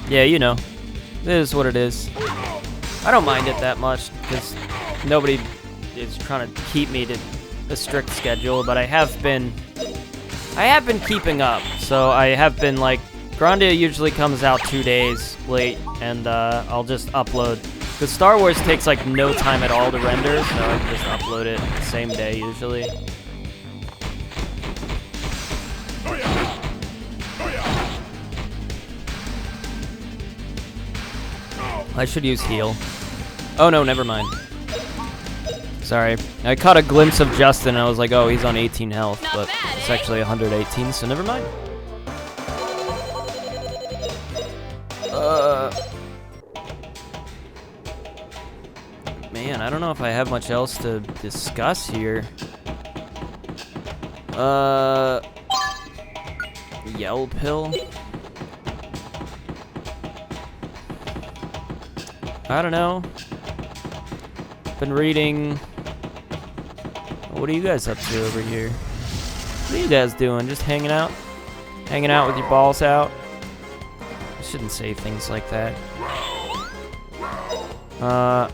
Yeah, you know. It is what it is. I don't mind it that much, because nobody is trying to keep me to a strict schedule, but I have been keeping up. So I have been, like, Grandia usually comes out 2 days late, and I'll just upload. Because Star Wars takes, like, no time at all to render, so I can just upload it the same day usually. I should use heal. Oh no, never mind. Sorry. I caught a glimpse of Justin and I was like, oh, he's on 18 health, but it's actually 118, so never mind. Man, I don't know if I have much else to discuss here. Yell pill? I don't know. Been reading. What are you guys up to over here? What are you guys doing? Just hanging out? Hanging out with your balls out? I shouldn't say things like that. Wow.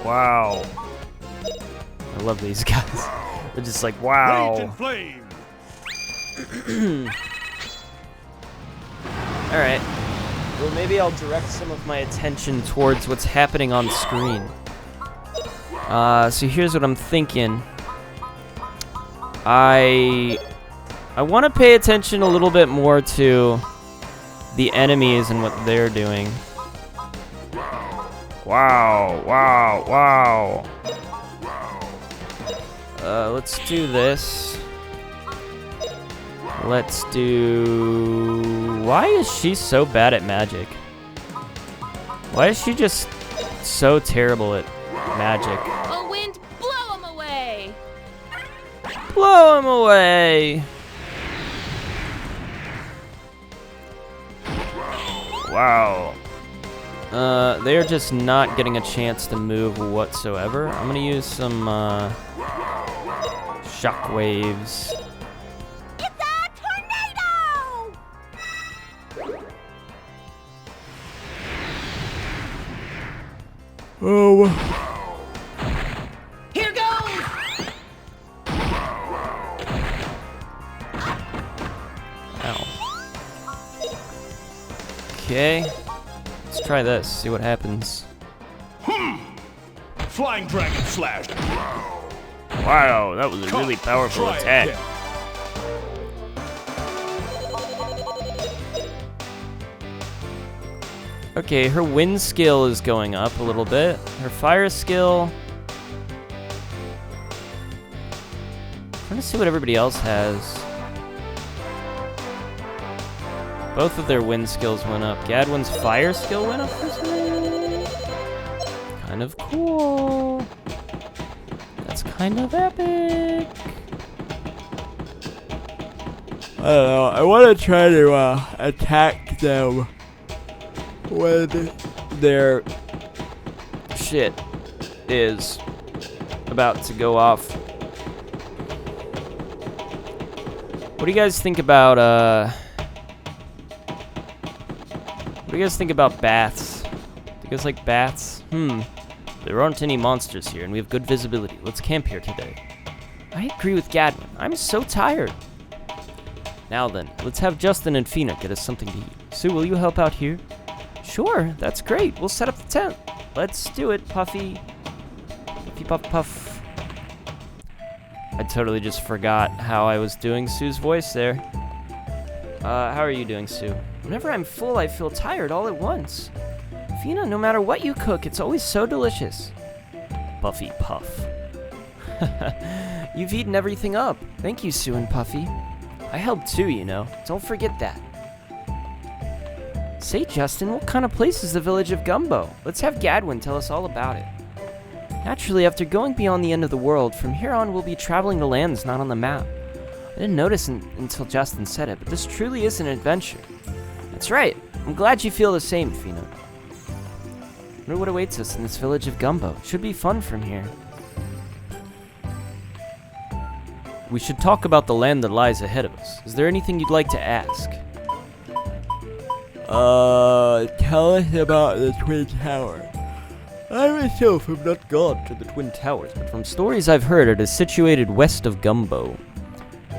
Wow. I love these guys. They're just like, wow. Alright. Well, maybe I'll direct some of my attention towards what's happening on screen. So here's what I'm thinking. I want to pay attention a little bit more to the enemies and what they're doing. Wow, wow, wow. Let's do this. Let's do... Why is she so bad at magic? Why is she just so terrible at magic? A wind, blow him away! Blow him away! Wow. They're just not getting a chance to move whatsoever. I'm gonna use some, shockwaves. It's a tornado! Oh. Here goes! Ow. Okay. Let's try this, see what happens. Flying Dragon Slash. Wow, that was a really powerful Try attack. again. Okay, her wind skill is going up a little bit. Her fire skill... I'm trying to see what everybody else has. Both of their wind skills went up. Gadwin's fire skill went up for some reason. Kind of cool. That's kind of epic. I don't know. I want to try to attack them when their shit is about to go off. What do you guys think about what do you guys think about bats? Do you guys like bats? There aren't any monsters here, and we have good visibility. Let's camp here today. I agree with Gadwin. I'm so tired. Now then, let's have Justin and Fina get us something to eat. Sue, will you help out here? Sure, that's great. We'll set up the tent. Let's do it, Puffy. Puffy, puff, puff. I totally just forgot how I was doing Sue's voice there. How are you doing, Sue? Whenever I'm full, I feel tired all at once. Fina, no matter what you cook, it's always so delicious. Puffy Puff. You've eaten everything up. Thank you, Sue and Puffy. I helped too, you know. Don't forget that. Say, Justin, what kind of place is the village of Gumbo? Let's have Gadwin tell us all about it. Naturally, after going beyond the end of the world, from here on we'll be traveling to lands not on the map. I didn't notice until Justin said it, but this truly is an adventure. That's right. I'm glad you feel the same, Fina. Wonder what awaits us in this village of Gumbo. It should be fun from here. We should talk about the land that lies ahead of us. Is there anything you'd like to ask? Tell us about the Twin Tower. I myself have not gone to the Twin Towers, but from stories I've heard, it is situated west of Gumbo.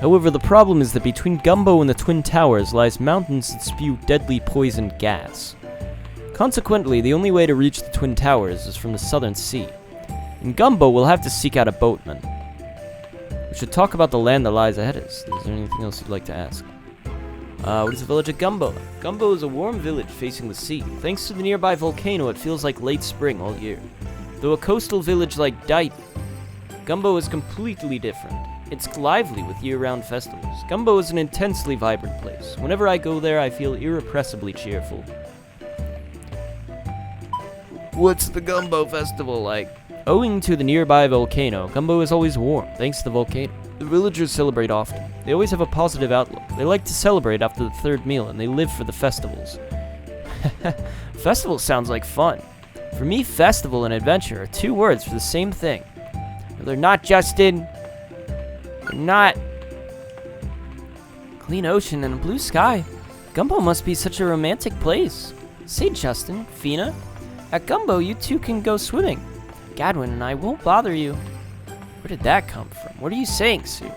However, the problem is that between Gumbo and the Twin Towers lies mountains that spew deadly poisoned gas. Consequently, the only way to reach the Twin Towers is from the Southern Sea. In Gumbo, we'll have to seek out a boatman. We should talk about the land that lies ahead of us. Is there anything else you'd like to ask? What is the village of Gumbo? Gumbo is a warm village facing the sea. Thanks to the nearby volcano, it feels like late spring all year. Though a coastal village like Dite, Gumbo is completely different. It's lively with year-round festivals. Gumbo is an intensely vibrant place. Whenever I go there, I feel irrepressibly cheerful. What's the Gumbo festival like? Owing to the nearby volcano, Gumbo is always warm, thanks to the volcano. The villagers celebrate often. They always have a positive outlook. They like to celebrate after the third meal, and they live for the festivals. Festival sounds like fun. For me, festival and adventure are two words for the same thing. No, they're not, Justin. They're not. Clean ocean and a blue sky. Gumbo must be such a romantic place. Say, Justin, Fina, at Gumbo you two can go swimming. Gadwin and I won't bother you. Where did that come from? What are you saying, Sue?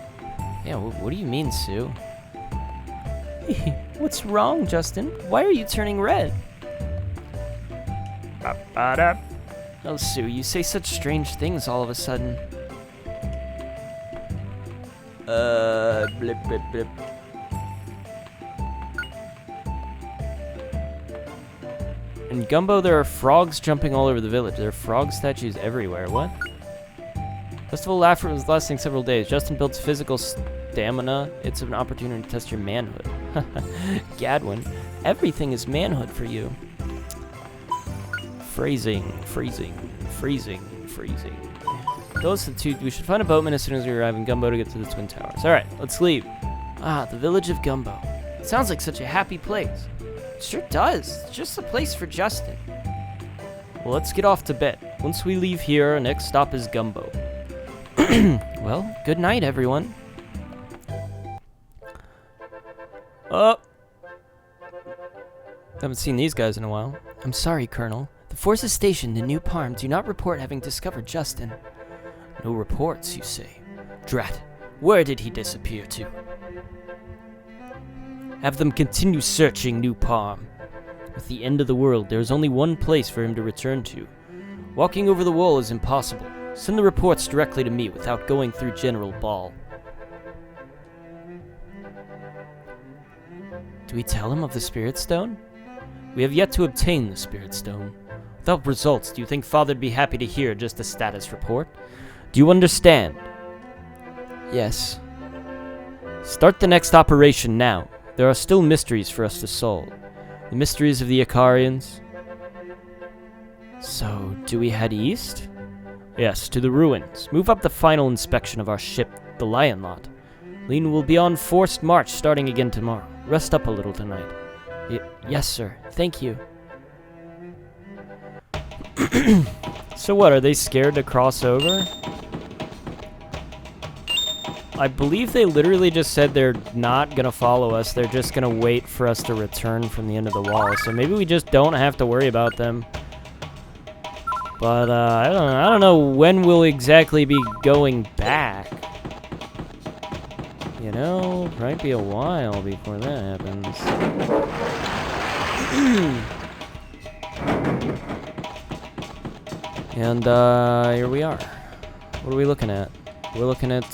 Yeah, what do you mean, Sue? What's wrong, Justin? Why are you turning red? Oh, Sue, you say such strange things all of a sudden. Blip, blip, blip. In Gumbo, there are frogs jumping all over the village. There are frog statues everywhere. What? Festival Laughter was lasting several days. Justin builds physical stamina. It's an opportunity to test your manhood. Gadwin, everything is manhood for you. Freezing. Those are the two. We should find a boatman as soon as we arrive in Gumbo to get to the Twin Towers. Alright, let's leave. Ah, the village of Gumbo. It sounds like such a happy place. It sure does. It's just a place for Justin. Well, let's get off to bed. Once we leave here, our next stop is Gumbo. Well, good night, everyone. Haven't seen these guys in a while. I'm sorry, Colonel. The forces stationed in New Parm do not report having discovered Justin. No reports, you say? Drat, where did he disappear to? Have them continue searching New Parm. With the end of the world, there is only one place for him to return to. Walking over the wall is impossible. Send the reports directly to me without going through General Ball. Do we tell him of the Spirit Stone? We have yet to obtain the Spirit Stone. Without results, do you think Father'd be happy to hear just a status report? Do you understand? Yes. Start the next operation now. There are still mysteries for us to solve. The mysteries of the Icarians. So, do we head east? Yes, to the ruins. Move up the final inspection of our ship, the Lion Lot. Lean will be on forced march starting again tomorrow. Rest up a little tonight. Yes, sir. Thank you. So what, are they scared to cross over? I believe they literally just said they're not gonna follow us. They're just gonna wait for us to return from the end of the wall. So maybe we just don't have to worry about them. But I don't know when we'll exactly be going back. You know, might be a while before that happens. And here we are. What are we looking at? We're looking at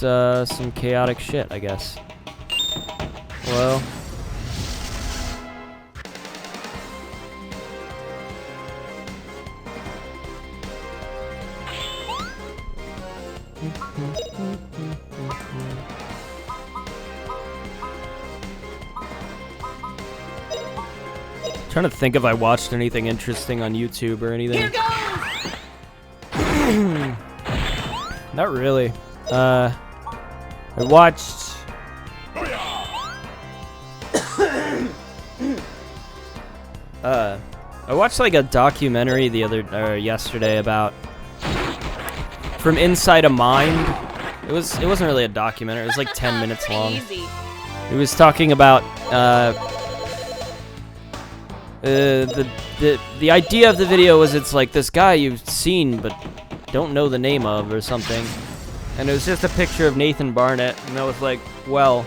some chaotic shit, I guess. Well. Trying to think if I watched anything interesting on YouTube or anything. Here goes! Not really. I watched... I watched like a documentary yesterday about from inside a mind, It wasn't really a documentary. It was like 10 minutes long. Crazy. He was talking about the idea of the video was it's like this guy you've seen but don't know the name of or something, and it was just a picture of Nathan Barnett, and I was like, well,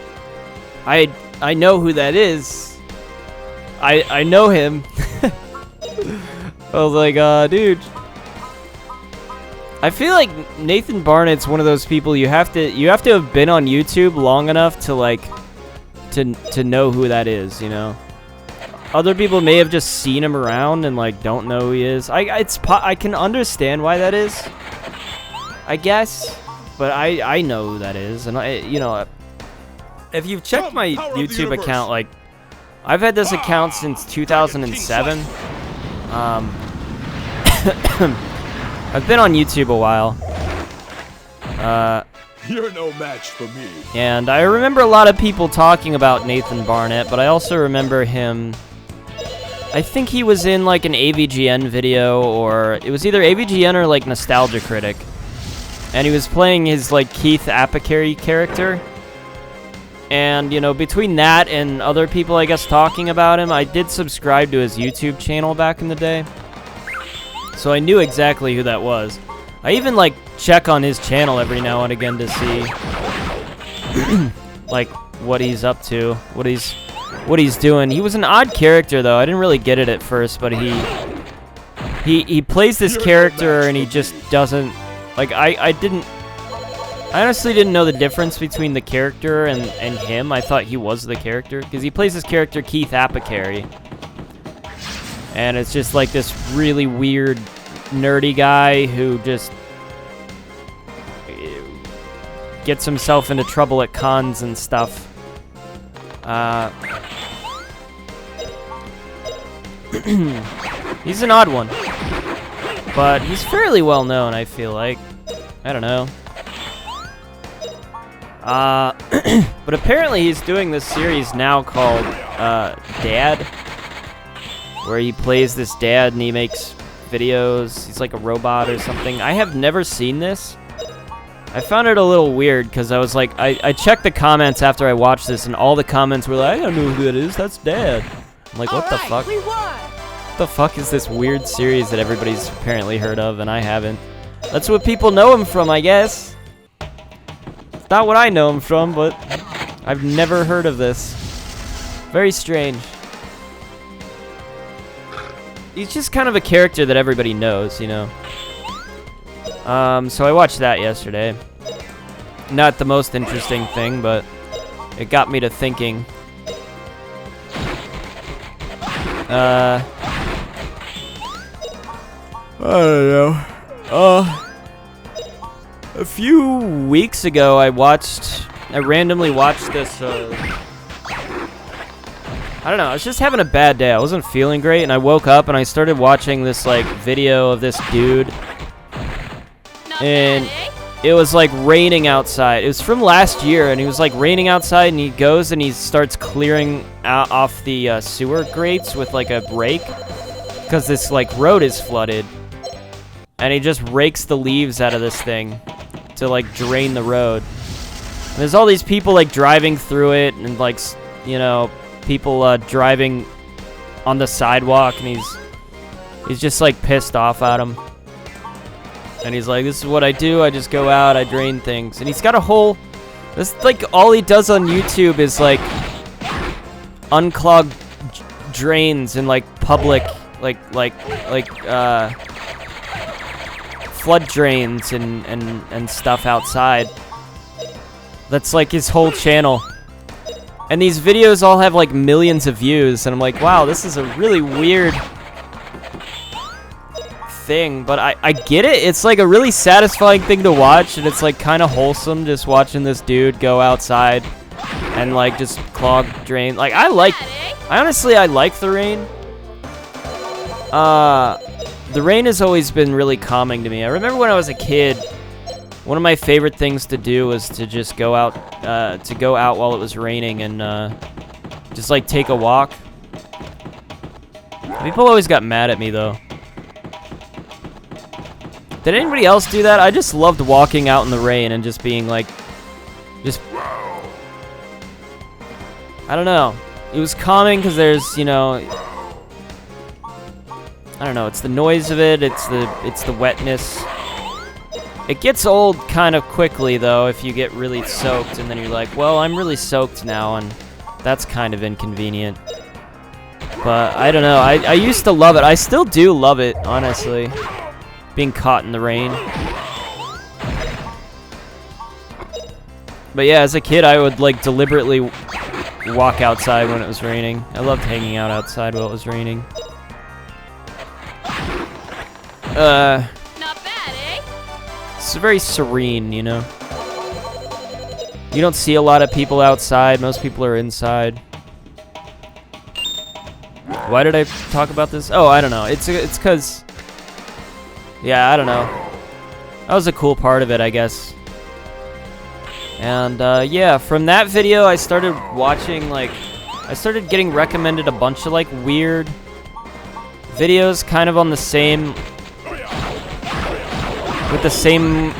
I know who that is. I know him. I was like, dude. I feel like Nathan Barnett's one of those people you have to have been on YouTube long enough to like to know who that is, you know. Other people may have just seen him around and like don't know who he is. I can understand why that is, I guess, but I know who that is, and you know, if you've checked my YouTube account, like I've had this account since 2007. I've been on YouTube a while. You're no match for me. And I remember a lot of people talking about Nathan Barnett, but I also remember him. I think he was in like an AVGN video, or it was either AVGN or like Nostalgia Critic. And he was playing his like Keith Apicary character. And, you know, between that and other people, I guess, talking about him, I did subscribe to his YouTube channel back in the day. So I knew exactly who that was. I even, like, check on his channel every now and again to see, like, what he's up to, what he's doing. He was an odd character, though. I didn't really get it at first, but he plays this character and he just doesn't, like, I honestly didn't know the difference between the character and him. I thought he was the character, because he plays this character, Keith Apicary. And it's just like this really weird, nerdy guy who just gets himself into trouble at cons and stuff. He's an odd one. But he's fairly well known, I feel like. I don't know. But apparently he's doing this series now called Dad, where he plays this dad and he makes videos. He's like a robot or something. I have never seen this. I found it a little weird because I was like, I checked the comments after I watched this, and all the comments were like, I don't know who that is. That's Dad. I'm like, what the fuck? We won. What the fuck is this weird series that everybody's apparently heard of and I haven't? That's what people know him from, I guess. It's not what I know him from, but I've never heard of this. Very strange. He's just kind of a character that everybody knows, you know. So I watched that yesterday. Not the most interesting thing, but it got me to thinking. I don't know. A few weeks ago, I randomly watched this, I don't know, I was just having a bad day. I wasn't feeling great, and I woke up and I started watching this, like, video of this dude. And it was, like, raining outside. It was from last year, and he was, like, raining outside, and he goes and he starts clearing off the sewer grates with, like, a rake. Because this, like, road is flooded. And he just rakes the leaves out of this thing to, like, drain the road. And there's all these people, like, driving through it, and, like, you know, people driving on the sidewalk, and he's just, like, pissed off at him. And he's like, this is what I do. I just go out, I drain things. And he's got a whole... This, like, all he does on YouTube is, like, unclog drains in, like, public, like, flood drains and stuff outside. That's, like, his whole channel. And these videos all have, like, millions of views. And I'm like, wow, this is a really weird thing, but I get it. It's like a really satisfying thing to watch, and it's like kind of wholesome just watching this dude go outside and like just clog drain. Like I honestly like the rain. The rain has always been really calming to me. I remember when I was a kid, one of my favorite things to do was to just go out while it was raining and just like take a walk. People always got mad at me though. Did anybody else do that? I just loved walking out in the rain and just being like, I don't know. It was calming because there's, you know, I don't know. It's the noise of it. It's the wetness. It gets old kind of quickly though if you get really soaked, and then you're like, well, I'm really soaked now, and that's kind of inconvenient. But I don't know. I used to love it. I still do love it, honestly. Being caught in the rain. But yeah, as a kid, I would like deliberately walk outside when it was raining. I loved hanging out outside while it was raining. Not bad, eh? It's very serene, you know. You don't see a lot of people outside. Most people are inside. Why did I talk about this? Oh, I don't know. It's because, yeah, I don't know. That was a cool part of it, I guess. And yeah, from that video, I started watching, like, I started getting recommended a bunch of like weird videos, kind of on the same, with the same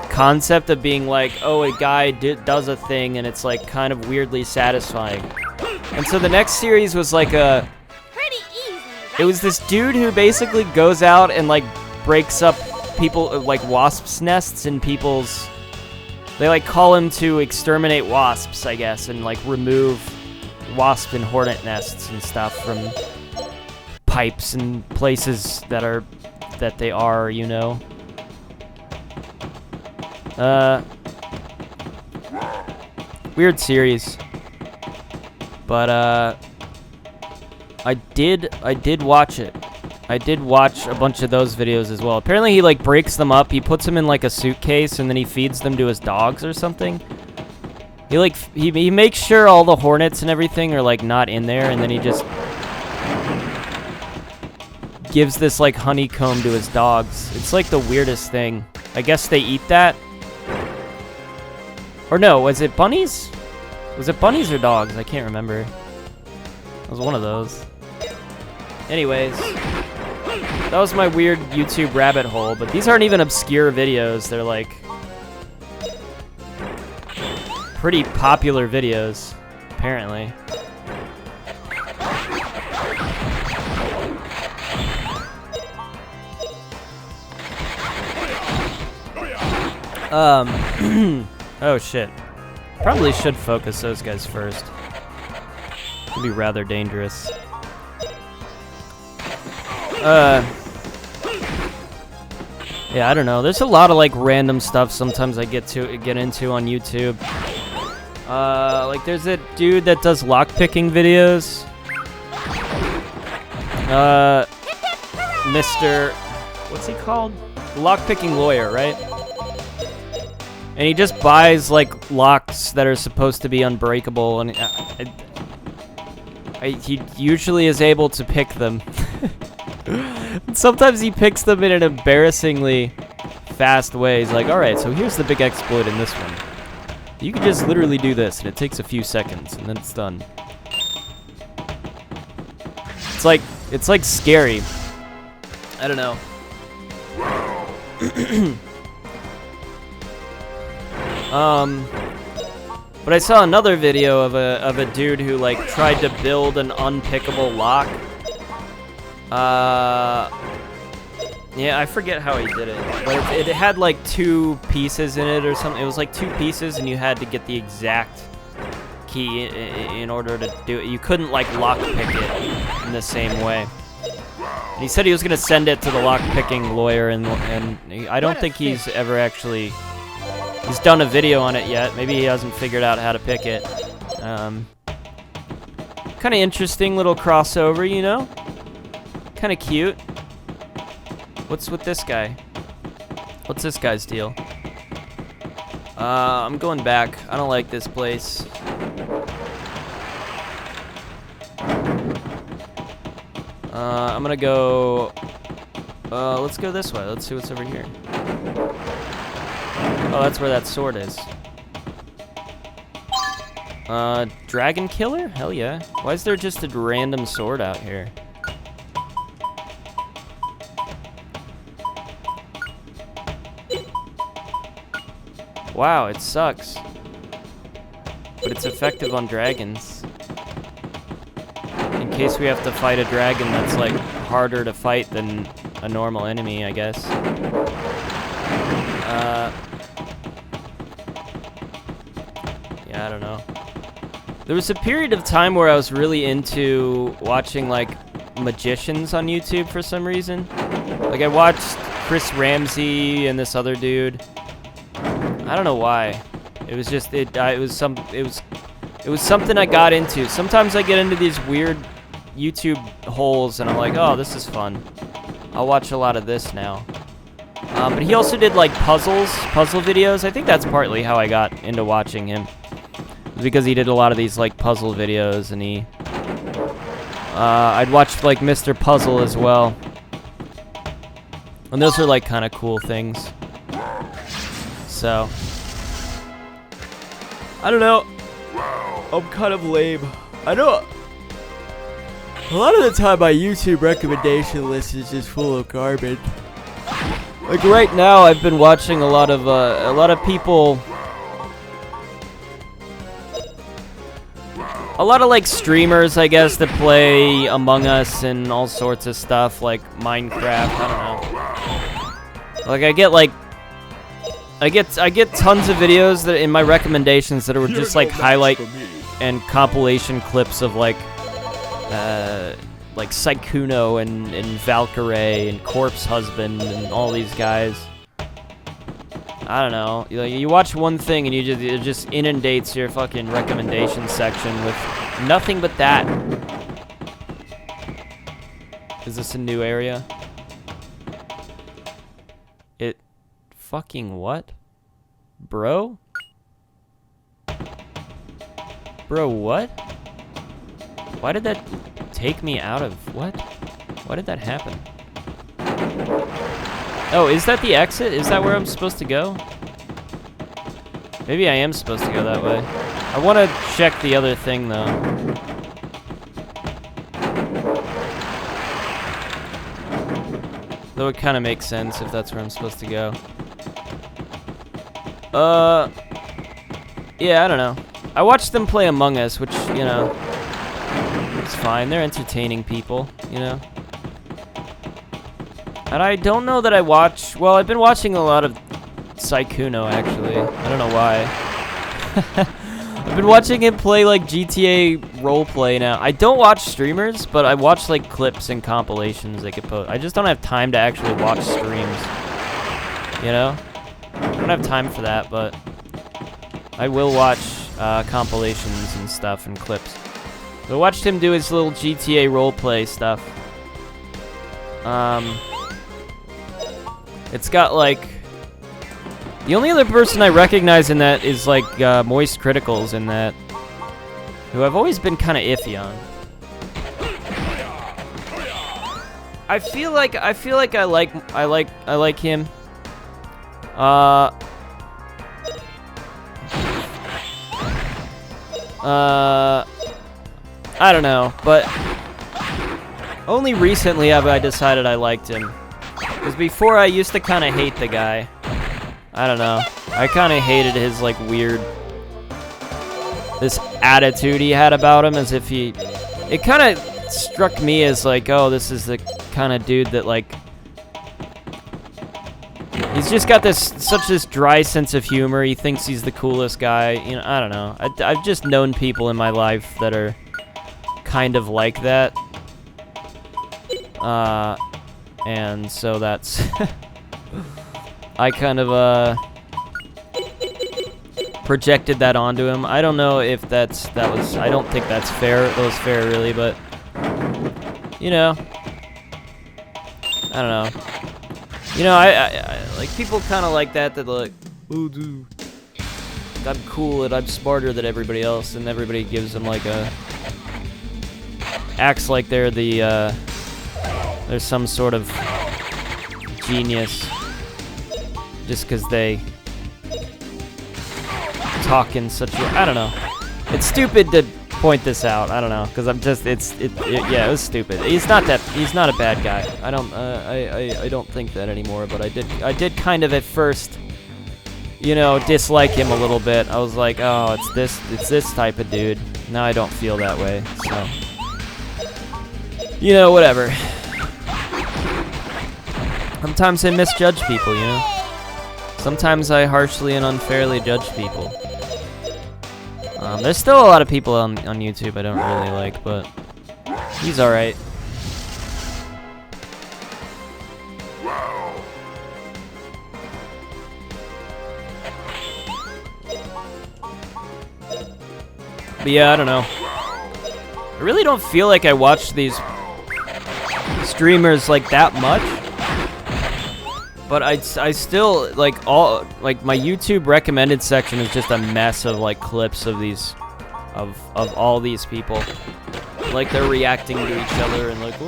concept of being like, oh, a guy does a thing, and it's like kind of weirdly satisfying. And so the next series was like a. It was this dude who basically goes out and like breaks up people, like wasps' nests in people's. They like call him to exterminate wasps, I guess, and like remove wasp and hornet nests and stuff from pipes and places that they are, you know. Weird series. But I did watch it. I did watch a bunch of those videos as well. Apparently he like breaks them up. He puts them in like a suitcase and then he feeds them to his dogs or something. He like he makes sure all the hornets and everything are like not in there, and then he just gives this like honeycomb to his dogs. It's like the weirdest thing. I guess they eat that. Or no, was it bunnies? Was it bunnies or dogs? I can't remember. It was one of those. Anyways, that was my weird YouTube rabbit hole, but these aren't even obscure videos. They're like pretty popular videos, apparently. Oh shit. Probably should focus those guys first. Could be rather dangerous. Yeah, I don't know. There's a lot of like random stuff sometimes I get into on YouTube. Like there's a dude that does lockpicking videos. Mr. What's he called? Lockpicking lawyer, right? And he just buys like locks that are supposed to be unbreakable, and he usually is able to pick them. Sometimes he picks them in an embarrassingly fast way. He's like, alright, so here's the big exploit in this one. You can just literally do this, and it takes a few seconds, and then it's done. It's like scary. I don't know. But I saw another video of a dude who like tried to build an unpickable lock. Yeah, I forget how he did it, but it had like 2 pieces in it or something. It was like 2 pieces, and you had to get the exact key in order to do it. You couldn't like lockpick it in the same way. And he said he was gonna send it to the lockpicking lawyer, and I don't think he's ever actually. He's done a video on it yet. Maybe he hasn't figured out how to pick it. Kind of interesting little crossover, you know? Kind of cute. What's with this guy? What's this guy's deal? I'm going back. I don't like this place. I'm gonna go... let's go this way. Let's see what's over here. Oh, that's where that sword is. Dragon killer? Hell yeah. Why is there just a random sword out here? Wow, it sucks. But it's effective on dragons. In case we have to fight a dragon that's like harder to fight than a normal enemy, I guess. Yeah, I don't know. There was a period of time where I was really into watching like magicians on YouTube for some reason. Like I watched Chris Ramsey and this other dude. I don't know why. It was just it was something I got into. Sometimes I get into these weird YouTube holes and I'm like, oh, this is fun. I'll watch a lot of this now. But he also did like puzzle videos. I think that's partly how I got into watching him. Because he did a lot of these like puzzle videos, and he I'd watch like Mr. Puzzle as well, and those are like kind of cool things. So I don't know, I'm kind of lame. I know a lot of the time my YouTube recommendation list is just full of garbage. Like right now I've been watching a lot of people, a lot of like streamers, I guess, that play Among Us and all sorts of stuff, like Minecraft. I don't know. Like I get tons of videos that in my recommendations that are just like highlight and compilation clips of like Sykkuno and Valkyrae and Corpse Husband and all these guys. I don't know. You watch one thing and it just inundates your fucking recommendation section with nothing but that. Is this a new area? It fucking what? Bro? Bro, what? Why did that take me out of what? Why did that happen? Oh, is that the exit? Is that where I'm supposed to go? Maybe I am supposed to go that way. I want to check the other thing, though. Though it kind of makes sense if that's where I'm supposed to go. Yeah, I don't know. I watched them play Among Us, which, you know, it's fine. They're entertaining people, you know. And I don't know that I watch... Well, I've been watching a lot of Sykkuno, actually. I don't know why. I've been watching him play, like, GTA roleplay now. I don't watch streamers, but I watch, like, clips and compilations they could post. I just don't have time to actually watch streams. You know? I don't have time for that, but... I will watch compilations and stuff and clips. So I watched him do his little GTA roleplay stuff. It's got, like... The only other person I recognize in that is, like, Moist Critical's in that. Who I've always been kind of iffy on. I feel like I like him. I don't know, but only recently have I decided I liked him. Because before I used to kind of hate the guy. I don't know. I kind of hated his, like, weird... This attitude he had about him, as if he... It kind of struck me as, like, oh, this is the kind of dude that, like... He's just got such this dry sense of humor. He thinks he's the coolest guy. You know, I don't know. I've just known people in my life that are kind of like that. And so that's... I kind of, projected that onto him. I don't know if that was... I don't think that's fair. That was fair, really, but... You know. I don't know. You know, I like, people kind of like that like, oh, dude, I'm cool and I'm smarter than everybody else, and everybody gives them, like, acts like they're the, there's some sort of genius just because they talk in such a... I don't know. It's stupid to point this out. I don't know, because I'm just... yeah, it was stupid. He's not a bad guy. I don't think that anymore, but I did kind of at first you know, dislike him a little bit. I was like, oh, it's this type of dude. Now I don't feel that way, so. You know, whatever. Sometimes I misjudge people, you know? Sometimes I harshly and unfairly judge people. There's still a lot of people on YouTube I don't really like, but he's alright. But yeah, I don't know. I really don't feel like I watch these streamers like that much. But I still like my YouTube recommended section is just a mess of like clips of these of all these people. Like they're reacting to each other and like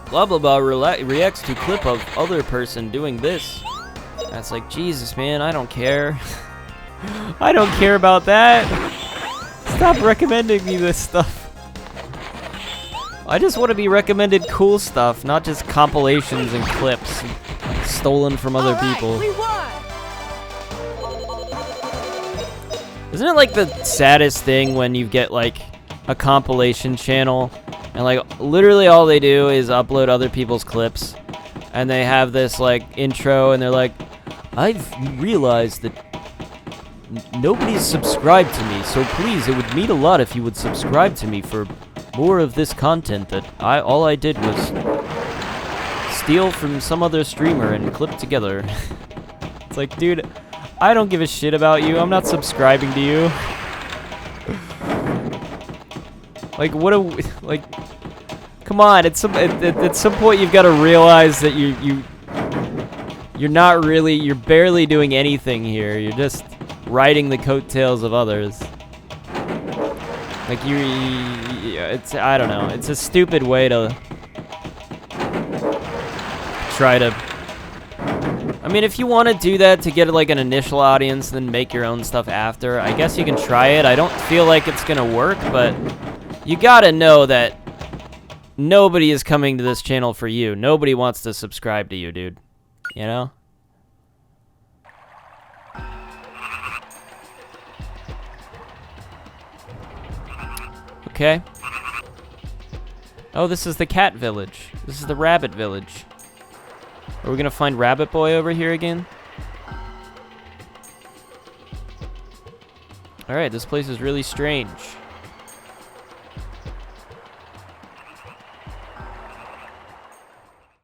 blah blah blah reacts to clip of other person doing this. That's like, Jesus, man, I don't care. I don't care about that. Stop recommending me this stuff. I just want to be recommended cool stuff, not just compilations and clips stolen from other people. Isn't it like the saddest thing when you get like a compilation channel and like literally all they do is upload other people's clips and they have this like intro and they're like, I've realized that nobody's subscribed to me, so please, it would mean a lot if you would subscribe to me for more of this content that all I did was steal from some other streamer and clip together. It's like, dude, I don't give a shit about you. I'm not subscribing to you. Like, what a like. Come on, at some point you've got to realize that you're not really, you're barely doing anything here. You're just riding the coattails of others. Like it's, I don't know, it's a stupid way to try to, I mean, if you want to do that to get like an initial audience, then make your own stuff after, I guess you can try it. I don't feel like it's gonna work, but you gotta know that nobody is coming to this channel for you. Nobody wants to subscribe to you, dude. You know? Okay. Oh, this is the cat village. This is the rabbit village. Are we gonna find Rabbit Boy over here again? Alright, this place is really strange.